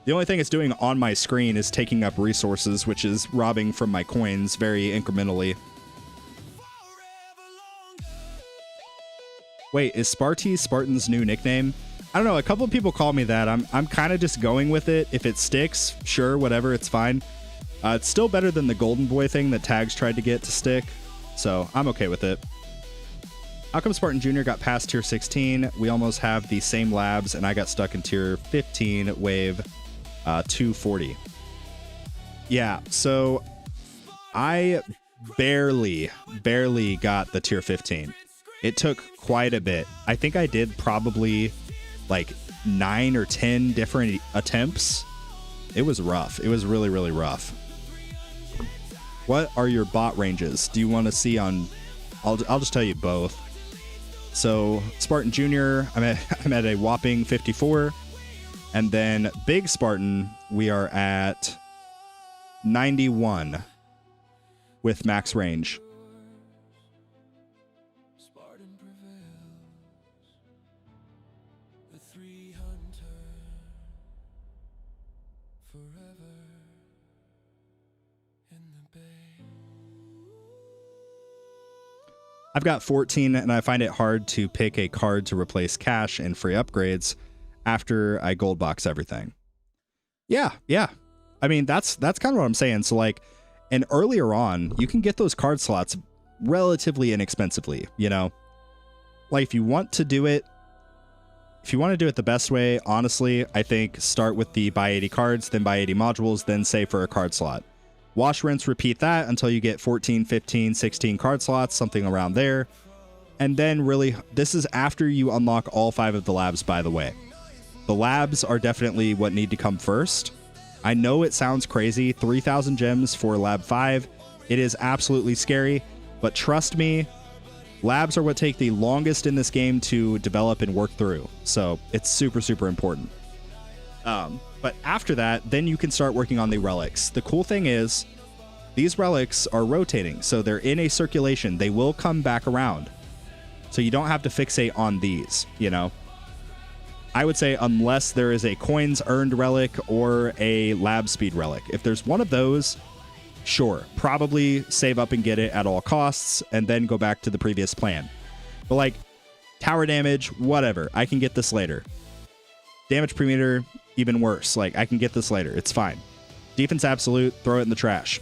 S2: The only thing it's doing on my screen is taking up resources, which is robbing from my coins very incrementally. Wait, is Sparty Spartan's new nickname? I don't know, a couple of people call me that. I'm kind of just going with it. If it sticks, sure, whatever, it's fine. It's still better than the Golden Boy thing that Tags tried to get to stick, so I'm okay with it. How come Spartan Jr. got past tier 16? We almost have the same labs, and I got stuck in tier 15, wave 240. Yeah, so I barely got the tier 15. It took quite a bit. I think I did probably like 9 or 10 different attempts. It was rough. It was really, really rough. What are your bot ranges? Do you want to see on... I'll just tell you both. So Spartan Jr., I'm at a whopping 54. And then Big Spartan, we are at 91 with max range. I've got 14, and I find it hard to pick a card to replace cash and free upgrades after I gold box everything. Yeah. I mean, that's kind of what I'm saying. So like, and earlier on, you can get those card slots relatively inexpensively, you know? Like if you want to do it the best way, honestly, I think start with the buy 80 cards, then buy 80 modules, then save for a card slot. Wash, rinse, repeat that until you get 14, 15, 16 card slots, something around there. And then really, this is after you unlock all 5 of the labs, by the way. The labs are definitely what need to come first. I know it sounds crazy, 3,000 gems for lab 5. It is absolutely scary, but trust me, labs are what take the longest in this game to develop and work through. So it's super, super important. But after that, then you can start working on the relics. The cool thing is, these relics are rotating, so they're in a circulation. They will come back around. So you don't have to fixate on these, you know? I would say unless there is a coins earned relic or a lab speed relic. If there's one of those, sure, probably save up and get it at all costs, and then go back to the previous plan. But like, tower damage, whatever, I can get this later. Damage per meter, even worse. Like, I can get this later. It's fine. Defense absolute, throw it in the trash.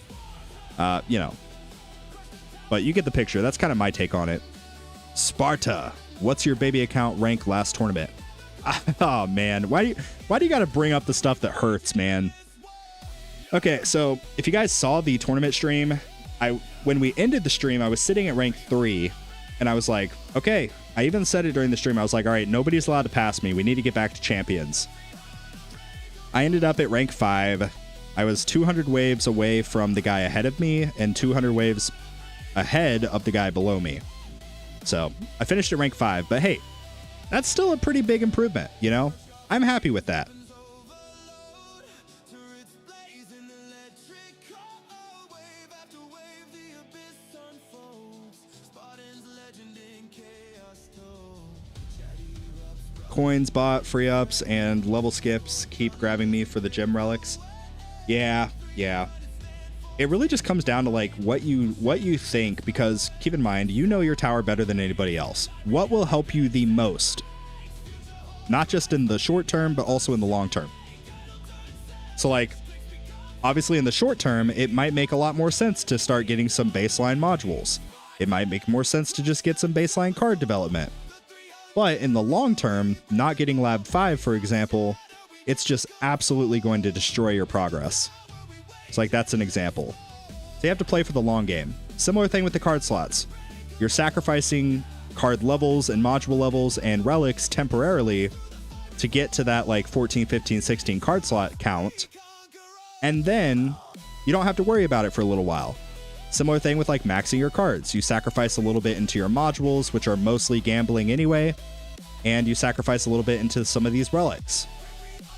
S2: You know. But you get the picture. That's kind of my take on it. Sparta, what's your baby account rank last tournament? Oh, man. Why do you got to bring up the stuff that hurts, man? Okay, so if you guys saw the tournament stream, when we ended the stream, I was sitting at rank 3, and I was like, okay, I even said it during the stream. I was like, all right, nobody's allowed to pass me. We need to get back to champions. I ended up at rank 5. I was 200 waves away from the guy ahead of me and 200 waves ahead of the guy below me. So I finished at rank 5, but hey, that's still a pretty big improvement, you know? I'm happy with that. Coins bought, free ups, and level skips keep grabbing me for the gem relics. Yeah. It really just comes down to like what you think, because keep in mind, you know your tower better than anybody else. What will help you the most? Not just in the short term, but also in the long term. So like, Obviously, in the short term, it might make a lot more sense to start getting some baseline modules. It might make more sense to just get some baseline card development. But in the long term, not getting Lab 5, for example, it's just absolutely going to destroy your progress. It's like, that's an example. So you have to play for the long game. Similar thing with the card slots. You're sacrificing card levels and module levels and relics temporarily to get to that like 14, 15, 16 card slot count. And then you don't have to worry about it for a little while. Similar thing with like maxing your cards. You sacrifice a little bit into your modules, which are mostly gambling anyway, and you sacrifice a little bit into some of these relics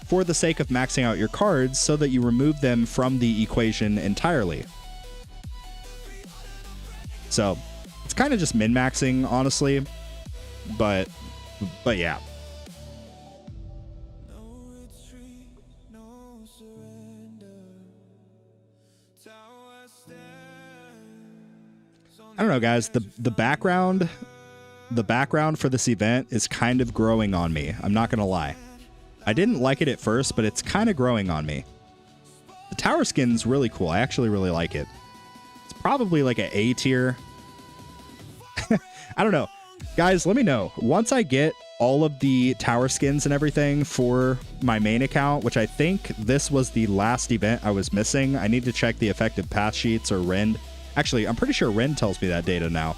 S2: for the sake of maxing out your cards so that you remove them from the equation entirely. So it's kind of just min-maxing, honestly, but yeah. I don't know, guys. The background for this event is kind of growing on me. I'm not gonna lie. I didn't like it at first, but it's kind of growing on me. The tower skin's really cool. I actually really like it. It's probably like an A tier. I don't know. Guys, let me know. Once I get all of the tower skins and everything for my main account, which I think this was the last event I was missing. I need to check the effective path sheets or Rend. Actually, I'm pretty sure Rend tells me that data now.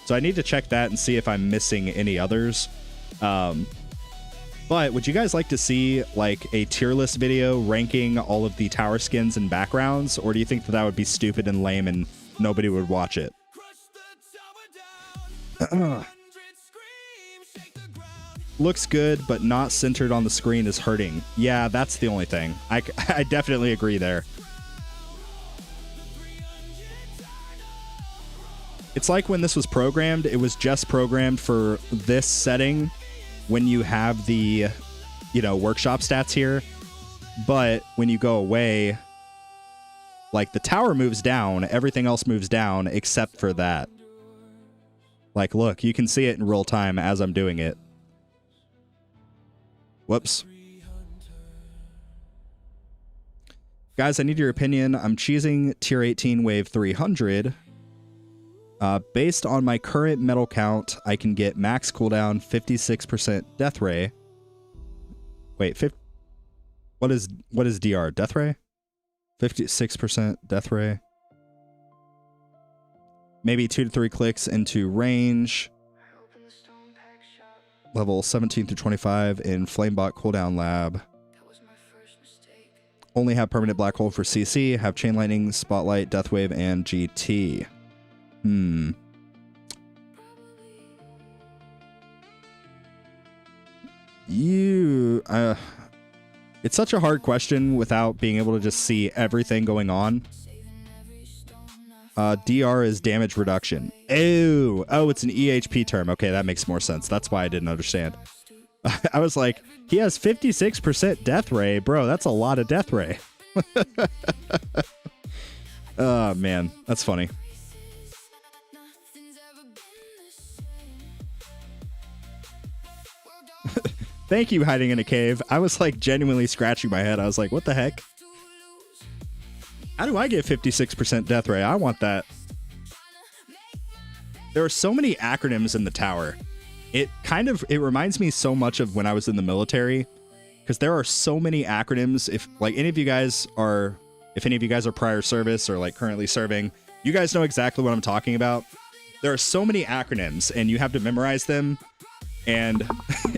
S2: So I need to check that and see if I'm missing any others. But would you guys like to see like a tier list video ranking all of the tower skins and backgrounds? Or do you think that would be stupid and lame and nobody would watch it? Looks good, but not centered on the screen is hurting. Yeah, that's the only thing. I definitely agree there. It's like when this was programmed, it was just programmed for this setting when you have the, you know, workshop stats here. But when you go away, like the tower moves down, everything else moves down except for that. Like, look, you can see it in real time as I'm doing it. Whoops. Guys, I need your opinion. I'm cheesing tier 18 wave 300. Based on my current medal count, I can get max cooldown 56% death ray. Wait, what is DR? Death ray? 56% death ray. Maybe 2 to 3 clicks into range. Level 17 through 25 in Flamebot cooldown lab. Only have permanent black hole for CC. Have chain lightning, spotlight, death wave, and GT. It's such a hard question without being able to just see everything going on. DR is damage reduction. Oh, it's an EHP term. Okay, that makes more sense. That's why I didn't understand. I was like, he has 56% death ray. Bro, that's a lot of death ray. Oh, man. That's funny. Thank you, hiding in a cave. I was like genuinely scratching my head. I was like, what the heck? How do I get 56% death ray? I want that. There are so many acronyms in the tower. It reminds me so much of when I was in the military, because there are so many acronyms. If any of you guys are prior service or like currently serving, you guys know exactly what I'm talking about. There are so many acronyms and you have to memorize them. And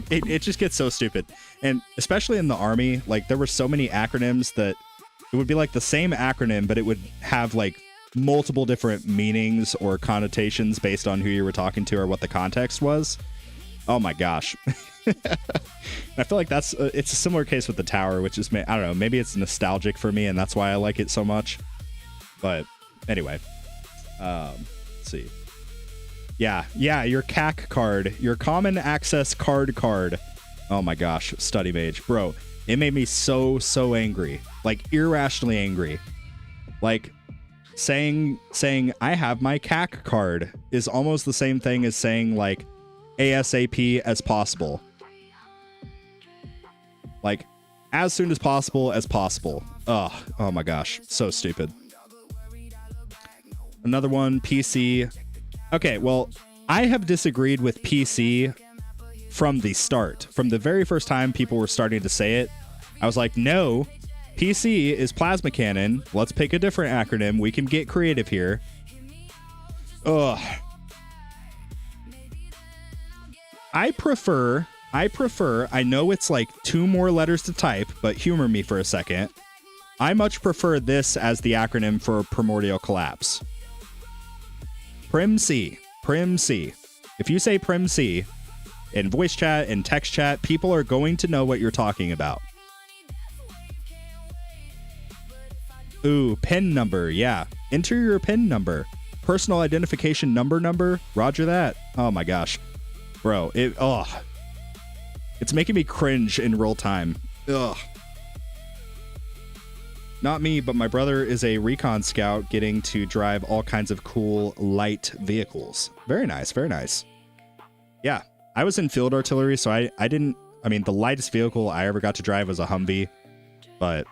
S2: it just gets so stupid. And especially in the army, like there were so many acronyms that it would be like the same acronym, but it would have like multiple different meanings or connotations based on who you were talking to or what the context was. Oh my gosh. I feel like it's a similar case with the tower, which is, I don't know, maybe it's nostalgic for me and that's why I like it so much. But anyway, let's see. Yeah, your CAC card, your common access card. Oh my gosh, study mage. Bro, it made me so angry. Like irrationally angry. Like saying I have my CAC card is almost the same thing as saying like ASAP as possible. Like As soon as possible as possible. Oh my gosh. So stupid. Another one, PC. Okay, well, I have disagreed with PC from the start. From the very first time people were starting to say it, I was like, no, PC is plasma cannon. Let's pick a different acronym. We can get creative here. Ugh. I prefer, I know it's like 2 more letters to type, but humor me for a second. I much prefer this as the acronym for primordial collapse. PrimC. PrimC. If you say PrimC in voice chat and text chat, people are going to know what you're talking about. Ooh, PIN number. Yeah. Enter your PIN number. Personal identification number. Roger that. Oh my gosh. Bro, it's making me cringe in real time. Ugh. Not me, but my brother is a recon scout getting to drive all kinds of cool light vehicles. Very nice, very nice. Yeah, I was in field artillery, so I mean, the lightest vehicle I ever got to drive was a Humvee. But,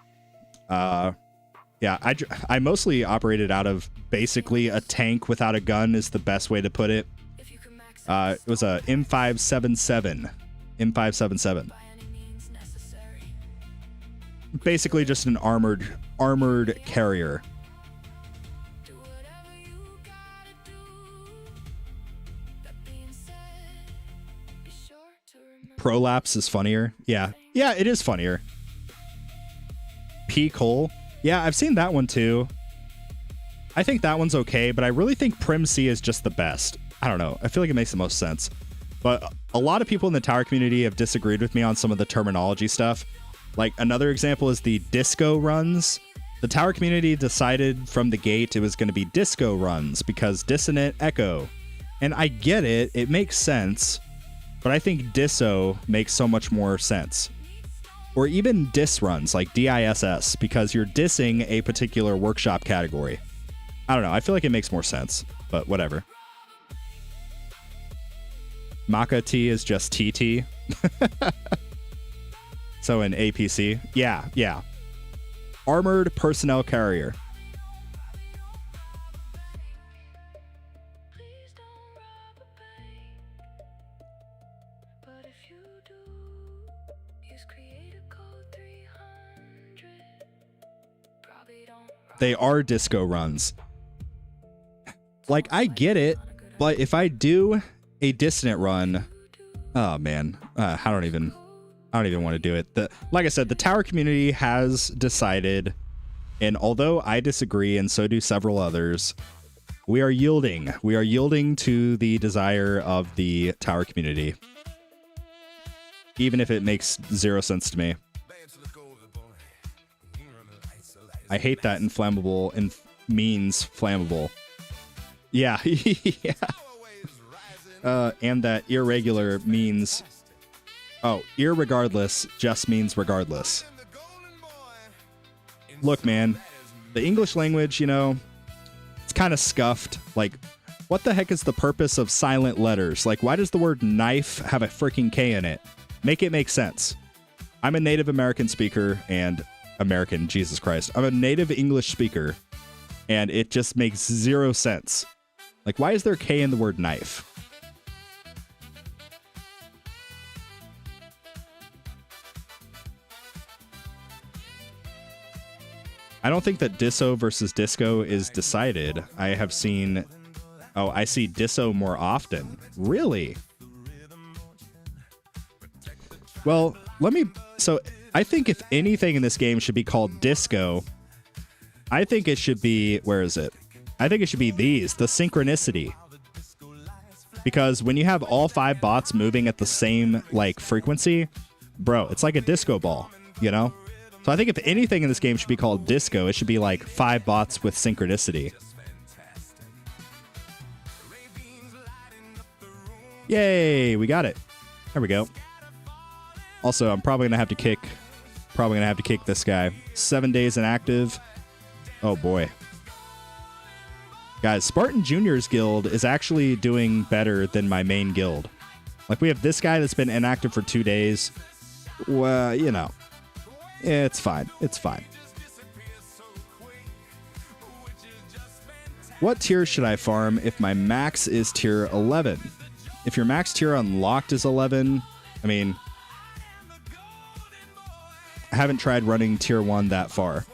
S2: yeah, I mostly operated out of basically a tank without a gun is the best way to put it. It was a M577. M577. Basically just an armored carrier. Prolapse is funnier. Yeah, it is funnier. P. Cole. Yeah, I've seen that one too. I think that one's okay, but I really think PrimC is just the best. I don't know. I feel like it makes the most sense. But a lot of people in the tower community have disagreed with me on some of the terminology stuff. Like another example is the disco runs. The tower community decided from the gate it was going to be disco runs because dissonant echo. And I get it. It makes sense. But I think disso makes so much more sense. Or even diss runs like DISS because you're dissing a particular workshop category. I don't know. I feel like it makes more sense, but whatever. Maka T is just TT. So in APC. Yeah. Armored personnel carrier. They are disco runs. Like, I get it, but if I do a dissonant run, oh man, I don't even want to do it. Like I said, the tower community has decided, and although I disagree, and so do several others, we are yielding. We are yielding to the desire of the tower community, even if it makes 0 sense to me. I hate that inflammable means flammable. Yeah, yeah. And that irregular means... Oh, irregardless just means regardless. Look, man, the English language, it's kind of scuffed. Like, what the heck is the purpose of silent letters? Like, why does the word knife have a freaking K in it? Make it make sense. I'm a Native American speaker and... Jesus Christ. I'm a native English speaker, and it just makes 0 sense. Like, why is there a K in the word knife? I don't think that disso versus disco is decided. I have seen... Oh, I see disso more often. Really? Well, So... I think if anything in this game should be called disco, I think it should be... Where is it? I think it should be the synchronicity. Because when you have all 5 bots moving at the same, frequency, bro, it's like a disco ball, So I think if anything in this game should be called disco, it should be 5 bots with synchronicity. Yay, we got it. There we go. Also, I'm probably gonna have to kick this guy. 7 days inactive. Oh boy. Guys, Spartan Junior's guild is actually doing better than my main guild. Like, we have this guy that's been inactive for 2 days. Well, It's fine. It's fine. What tier should I farm if my max is tier 11? If your max tier unlocked is 11, I mean, I haven't tried running tier 1 that far.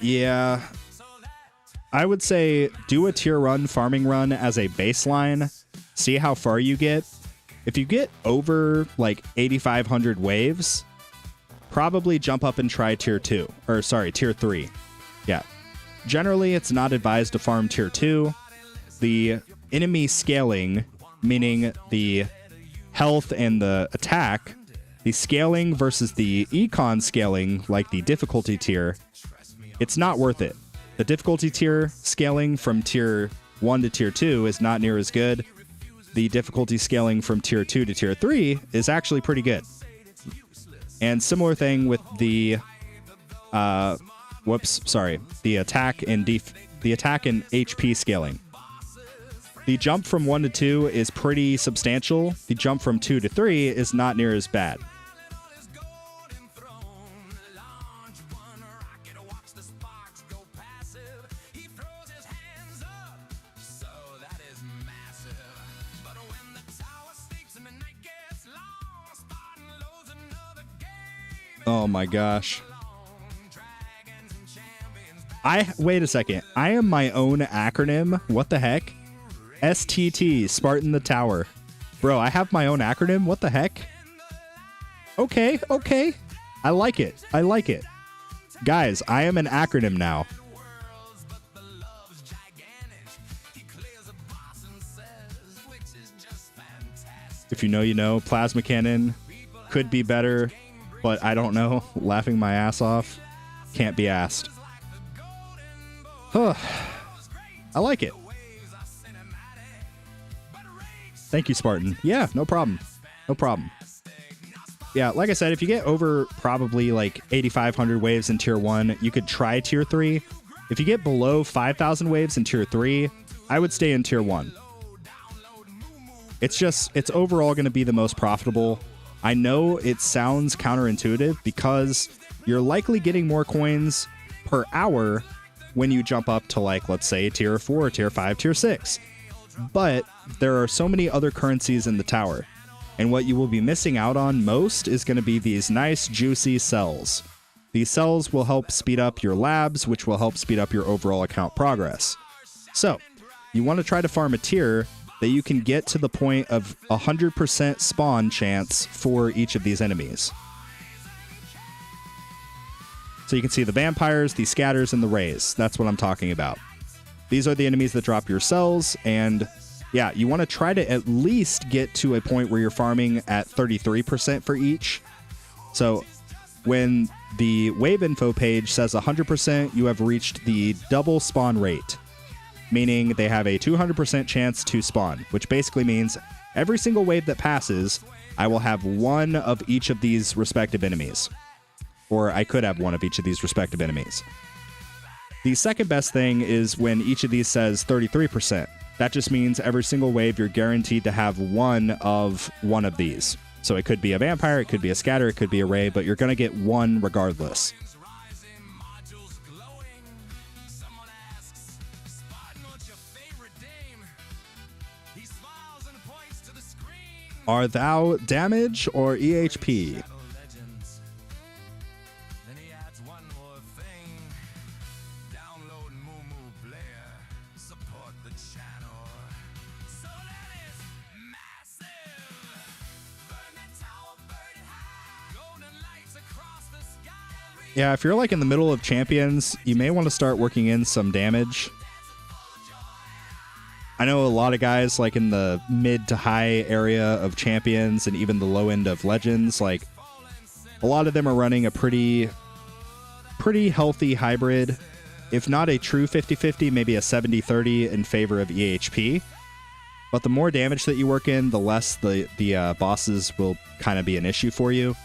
S2: Yeah, I would say do a tier run farming run as a baseline. See how far you get. If you get over like 8,500 waves, probably jump up and try tier 2. Or sorry, tier 3. Yeah. Generally, it's not advised to farm tier 2. The enemy scaling, meaning the health and the attack, the scaling versus the econ scaling, like the difficulty tier, it's not worth it. The difficulty tier scaling from tier 1 to tier 2 is not near as good. The difficulty scaling from tier 2 to tier 3 is actually pretty good. And similar thing with the the attack and HP scaling. The jump from 1 to 2 is pretty substantial. The jump from 2 to 3 is not near as bad. Oh my gosh. Wait a second. I am my own acronym. What the heck? STT, Spartan the Tower. Bro, I have my own acronym. What the heck? Okay, okay. I like it. I like it. Guys, I am an acronym now. If you know, you know. Plasma Cannon could be better, but I don't know. Laughing my ass off. Can't be asked. I like it. Thank you, Spartan. Yeah, no problem. No problem. Yeah, like I said, if you get over probably like 8,500 waves in tier 1, you could try tier 3. If you get below 5,000 waves in tier 3, I would stay in tier 1. It's overall going to be the most profitable. I know it sounds counterintuitive because you're likely getting more coins per hour when you jump up to, like, let's say tier 4, tier 5, tier 6. But there are so many other currencies in the tower. And what you will be missing out on most is going to be these nice, juicy cells. These cells will help speed up your labs, which will help speed up your overall account progress. So, you want to try to farm a tier that you can get to the point of 100% spawn chance for each of these enemies. So you can see the vampires, the scatters, and the rays. That's what I'm talking about. These are the enemies that drop your cells, and yeah, you want to try to at least get to a point where you're farming at 33% for each. So when the wave info page says 100%, you have reached the double spawn rate, meaning they have a 200% chance to spawn, which basically means every single wave that passes, I will have one of each of these respective enemies. Or I could have one of each of these respective enemies. The second best thing is when each of these says 33%. That just means every single wave you're guaranteed to have one of these. So it could be a vampire, it could be a scatter, it could be a ray, but you're going to get one regardless. Are thou damage or EHP? Yeah, if you're like in the middle of champions, you may want to start working in some damage. I know a lot of guys like in the mid to high area of champions and even the low end of legends, like a lot of them are running a pretty healthy hybrid, if not a true 50-50, maybe a 70-30 in favor of EHP. But the more damage that you work in, the less the bosses will kind of be an issue for you.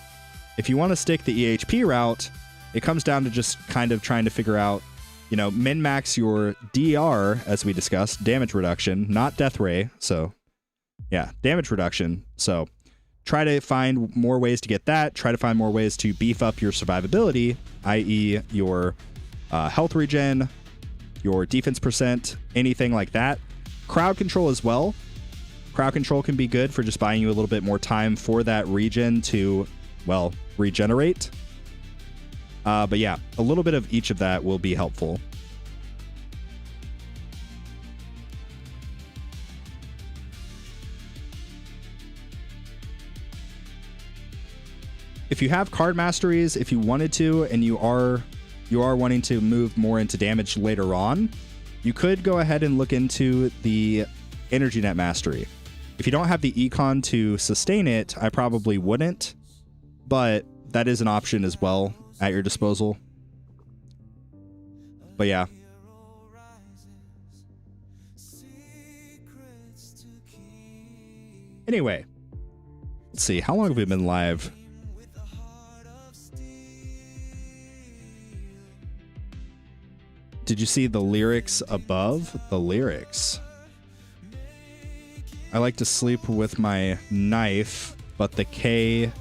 S2: If you want to stick the EHP route, it comes down to just kind of trying to figure out, you know, min-max your DR, as we discussed, damage reduction, not death ray. So, yeah, damage reduction. So, try to find more ways to get that. Try to find more ways to beef up your survivability, i.e. your health regen, your defense percent, anything like that. Crowd control as well. Crowd control can be good for just buying you a little bit more time for that regen to, well, regenerate. But yeah, a little bit of each of that will be helpful. If you have card masteries, if you wanted to, and you are wanting to move more into damage later on, you could go ahead and look into the Energy Net Mastery. If you don't have the econ to sustain it, I probably wouldn't, but that is an option as well at your disposal. But yeah. Anyway, let's see. How long have we been live? Did you see the lyrics above? The lyrics. I like to sleep with my knife, but the K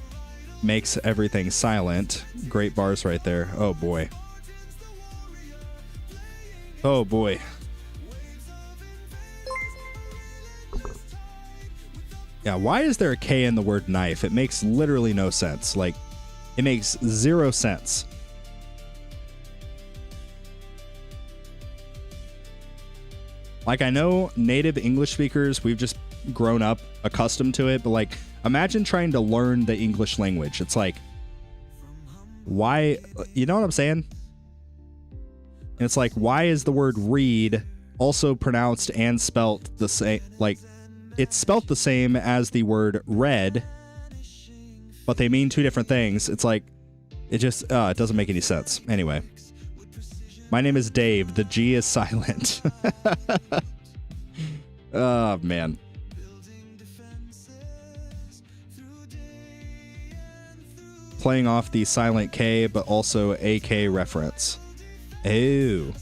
S2: makes everything silent. Great bars right there. Oh boy. Oh boy. Yeah, why is there a K in the word knife? It makes literally no sense. Like, it makes zero sense. Like, I know native English speakers, we've just grown up accustomed to it, but like, imagine trying to learn the English language. It's like, why, you know what I'm saying? And it's like, why is the word read also pronounced and spelt the same? Like, it's spelt the same as the word red, but they mean two different things. It's like, it just, it doesn't make any sense. Anyway. My name is Dave. The G is silent. Oh, man. Playing off the silent K, but also AK reference. Oh.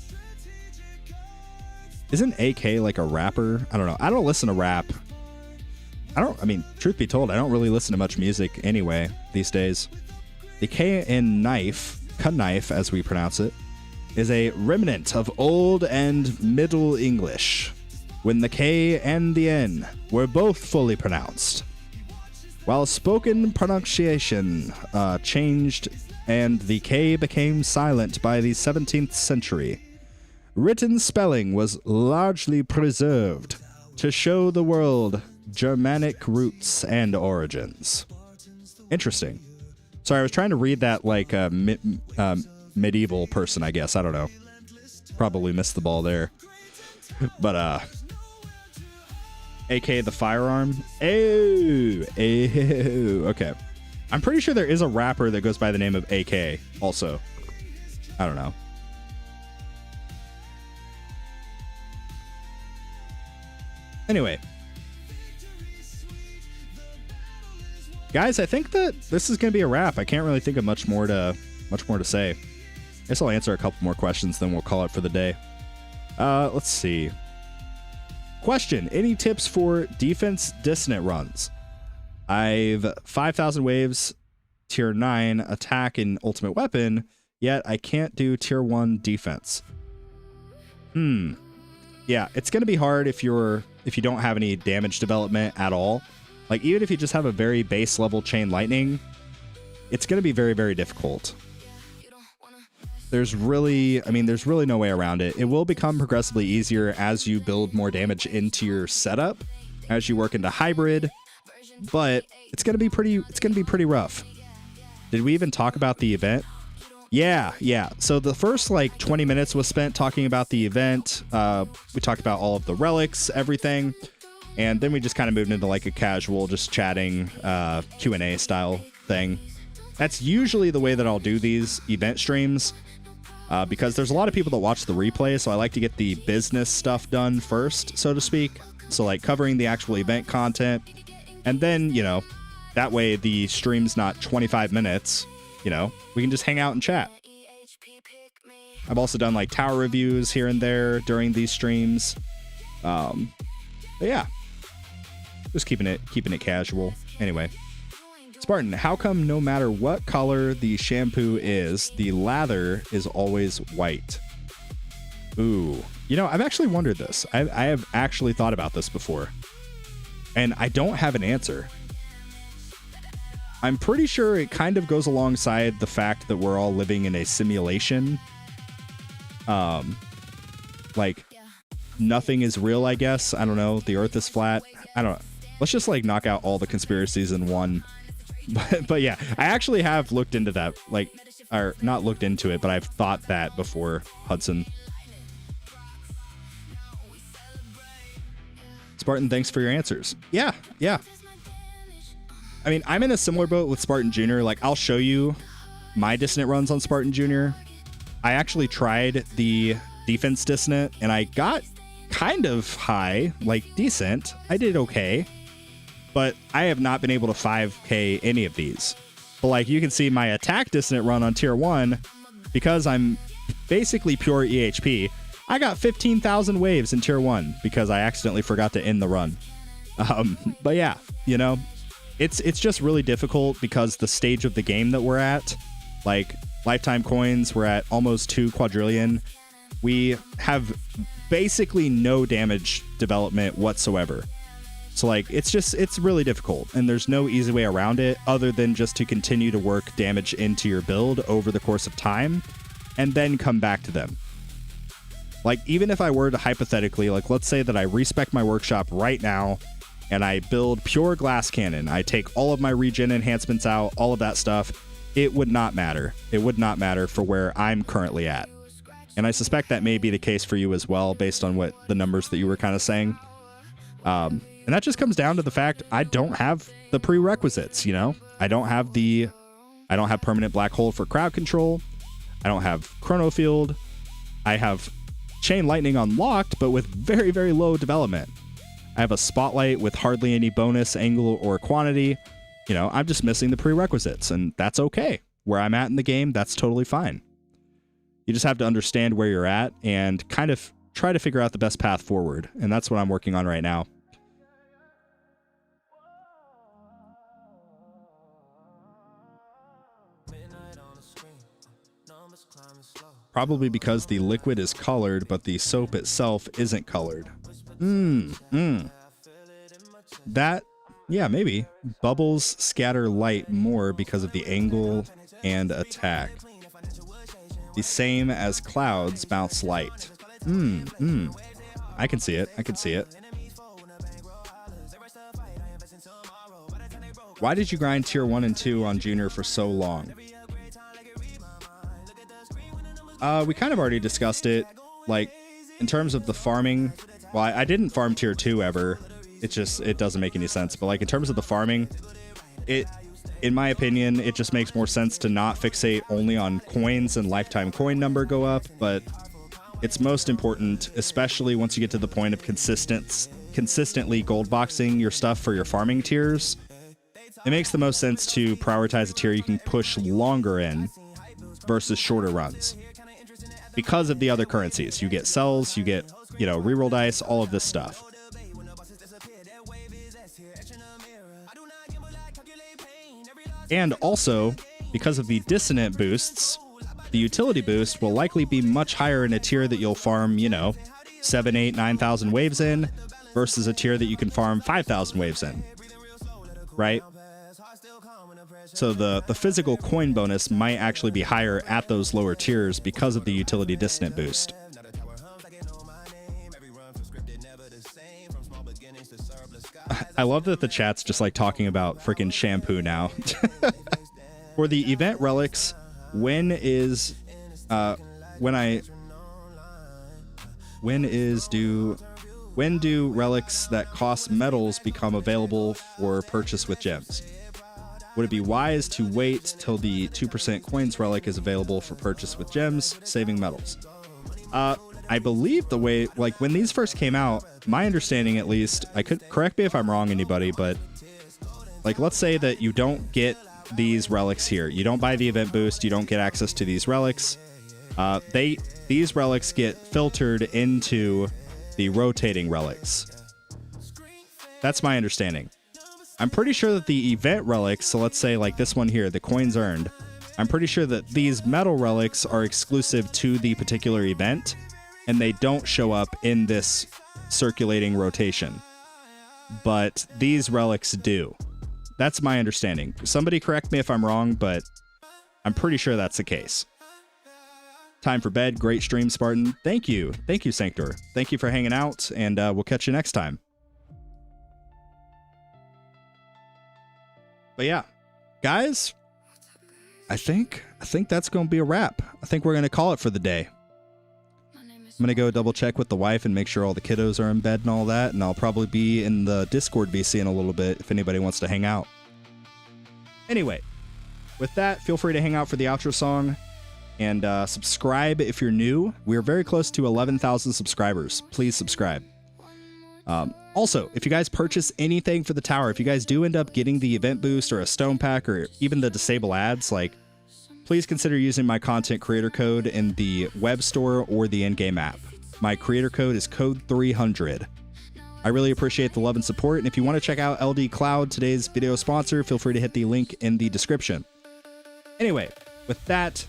S2: Isn't AK like a rapper? I don't know. I don't listen to rap. I mean, truth be told, I don't really listen to much music anyway these days. The K in knife, knife as we pronounce it, is a remnant of Old and Middle English, when the K and the N were both fully pronounced, while spoken pronunciation changed and the K became silent by the 17th century. Written spelling was largely preserved to show the world Germanic roots and origins. Interesting. Sorry, I was trying to read that like a medieval person, I guess. I don't know. Probably missed the ball there. But, AK the firearm. Oh, okay. I'm pretty sure there is a rapper that goes by the name of AK also. I don't know. Anyway. Guys, I think that this is going to be a wrap. I can't really think of much more to say. I guess I'll answer a couple more questions, then we'll call it for the day. Let's see. Question. Any tips for defense dissonant runs? I've 5,000 waves, tier 9 attack and ultimate weapon, yet I can't do tier 1 defense. Yeah, it's going to be hard if you don't have any damage development at all. Like, even if you just have a very base level chain lightning, it's going to be very, very difficult. There's really no way around it. It will become progressively easier as you build more damage into your setup, as you work into hybrid, but it's going to be pretty rough. Did we even talk about the event? Yeah. So the first like 20 minutes was spent talking about the event. We talked about all of the relics, everything. And then we just kind of moved into like a casual, just chatting, Q&A style thing. That's usually the way that I'll do these event streams, because there's a lot of people that watch the replay, so I like to get the business stuff done first, so to speak. So like covering the actual event content, and then, you know, that way the stream's not 25 minutes, you know, we can just hang out and chat. I've also done like tower reviews here and there during these streams. But yeah. Just keeping it casual. Anyway, Spartan, how come no matter what color the shampoo is, the lather is always white? Ooh, you know, I've actually wondered this. I have actually thought about this before, and I don't have an answer. I'm pretty sure it kind of goes alongside the fact that we're all living in a simulation. Like nothing is real, I guess. I don't know. The earth is flat. I don't know. Let's just like knock out all the conspiracies in one. But yeah, I actually have looked into that, like, or not looked into it, but I've thought that before, Hudson. Spartan, thanks for your answers. Yeah. I mean, I'm in a similar boat with Spartan Jr. Like, I'll show you my dissonant runs on Spartan Jr. I actually tried the defense dissonant, and I got kind of high, like decent. I did okay, but I have not been able to 5K any of these. But like, you can see my attack dissonant run on tier 1, because I'm basically pure EHP. I got 15,000 waves in tier 1 because I accidentally forgot to end the run. But yeah, you know, it's just really difficult because the stage of the game that we're at, like lifetime coins, we're at almost 2 quadrillion. We have basically no damage development whatsoever. So like, it's really difficult, and there's no easy way around it other than just to continue to work damage into your build over the course of time and then come back to them. Like, even if I were to hypothetically, like, let's say that I respec my workshop right now and I build pure glass cannon, I take all of my regen enhancements out, all of that stuff, it would not matter. It would not matter for where I'm currently at. And I suspect that may be the case for you as well, based on what the numbers that you were kind of saying. And that just comes down to the fact I don't have the prerequisites, you know? I don't have permanent black hole for crowd control. I don't have chrono field. I have chain lightning unlocked, but with very, very low development. I have a spotlight with hardly any bonus, angle, or quantity. You know, I'm just missing the prerequisites, and that's okay. Where I'm at in the game, that's totally fine. You just have to understand where you're at and kind of try to figure out the best path forward, and that's what I'm working on right now. Probably because the liquid is colored, but the soap itself isn't colored. That, yeah, maybe. Bubbles scatter light more because of the angle and attack. The same as clouds bounce light. I can see it. I can see it. Why did you grind tier 1 and 2 on Junior for so long? We kind of already discussed it. Like, in terms of the farming, well, I didn't farm tier 2 ever. It doesn't make any sense. But like, in terms of the farming, in my opinion, it just makes more sense to not fixate only on coins and lifetime coin number go up, but it's most important, especially once you get to the point of consistently gold boxing your stuff for your farming tiers. It makes the most sense to prioritize a tier you can push longer in versus shorter runs. Because of the other currencies. You get cells, you get, you know, reroll dice, all of this stuff. And also, because of the dissonant boosts, the utility boost will likely be much higher in a tier that you'll farm, you know, 7, 8, 9,000 waves in versus a tier that you can farm 5,000 waves in. Right? So the physical coin bonus might actually be higher at those lower tiers because of the utility dissonant boost. I love that the chat's just like talking about freaking shampoo now. For the event relics, when do relics that cost metals become available for purchase with gems? Would it be wise to wait till the 2% coins relic is available for purchase with gems, saving metals? I believe the way, like, when these first came out, my understanding at least, I could correct me if I'm wrong, anybody, but like, let's say that you don't get these relics here. You don't buy the event boost. You don't get access to these relics. These relics get filtered into the rotating relics. That's my understanding. I'm pretty sure that the event relics, so let's say like this one here, the coins earned, I'm pretty sure that these metal relics are exclusive to the particular event, and they don't show up in this circulating rotation. But these relics do. That's my understanding. Somebody correct me if I'm wrong, but I'm pretty sure that's the case. Time for bed. Great stream, Spartan. Thank you. Thank you, Sanctor. Thank you for hanging out, and we'll catch you next time. But yeah, guys, I think that's going to be a wrap. I think we're going to call it for the day. I'm going to go double check with the wife and make sure all the kiddos are in bed and all that, and I'll probably be in the Discord VC in a little bit if anybody wants to hang out. Anyway, with that, feel free to hang out for the outro song, and subscribe if you're new. We're very close to 11,000 subscribers. Please subscribe. Also, if you guys purchase anything for the tower, if you guys do end up getting the event boost or a stone pack or even the disable ads, like, please consider using my content creator code in the web store or the in-game app. My creator code is code 300. I really appreciate the love and support, and if you want to check out LD Cloud, today's video sponsor, feel free to hit the link in the description. Anyway, with that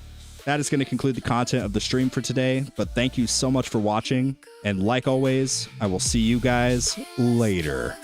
S2: is going to conclude the content of the stream for today, but thank you so much for watching, and like always, I will see you guys later.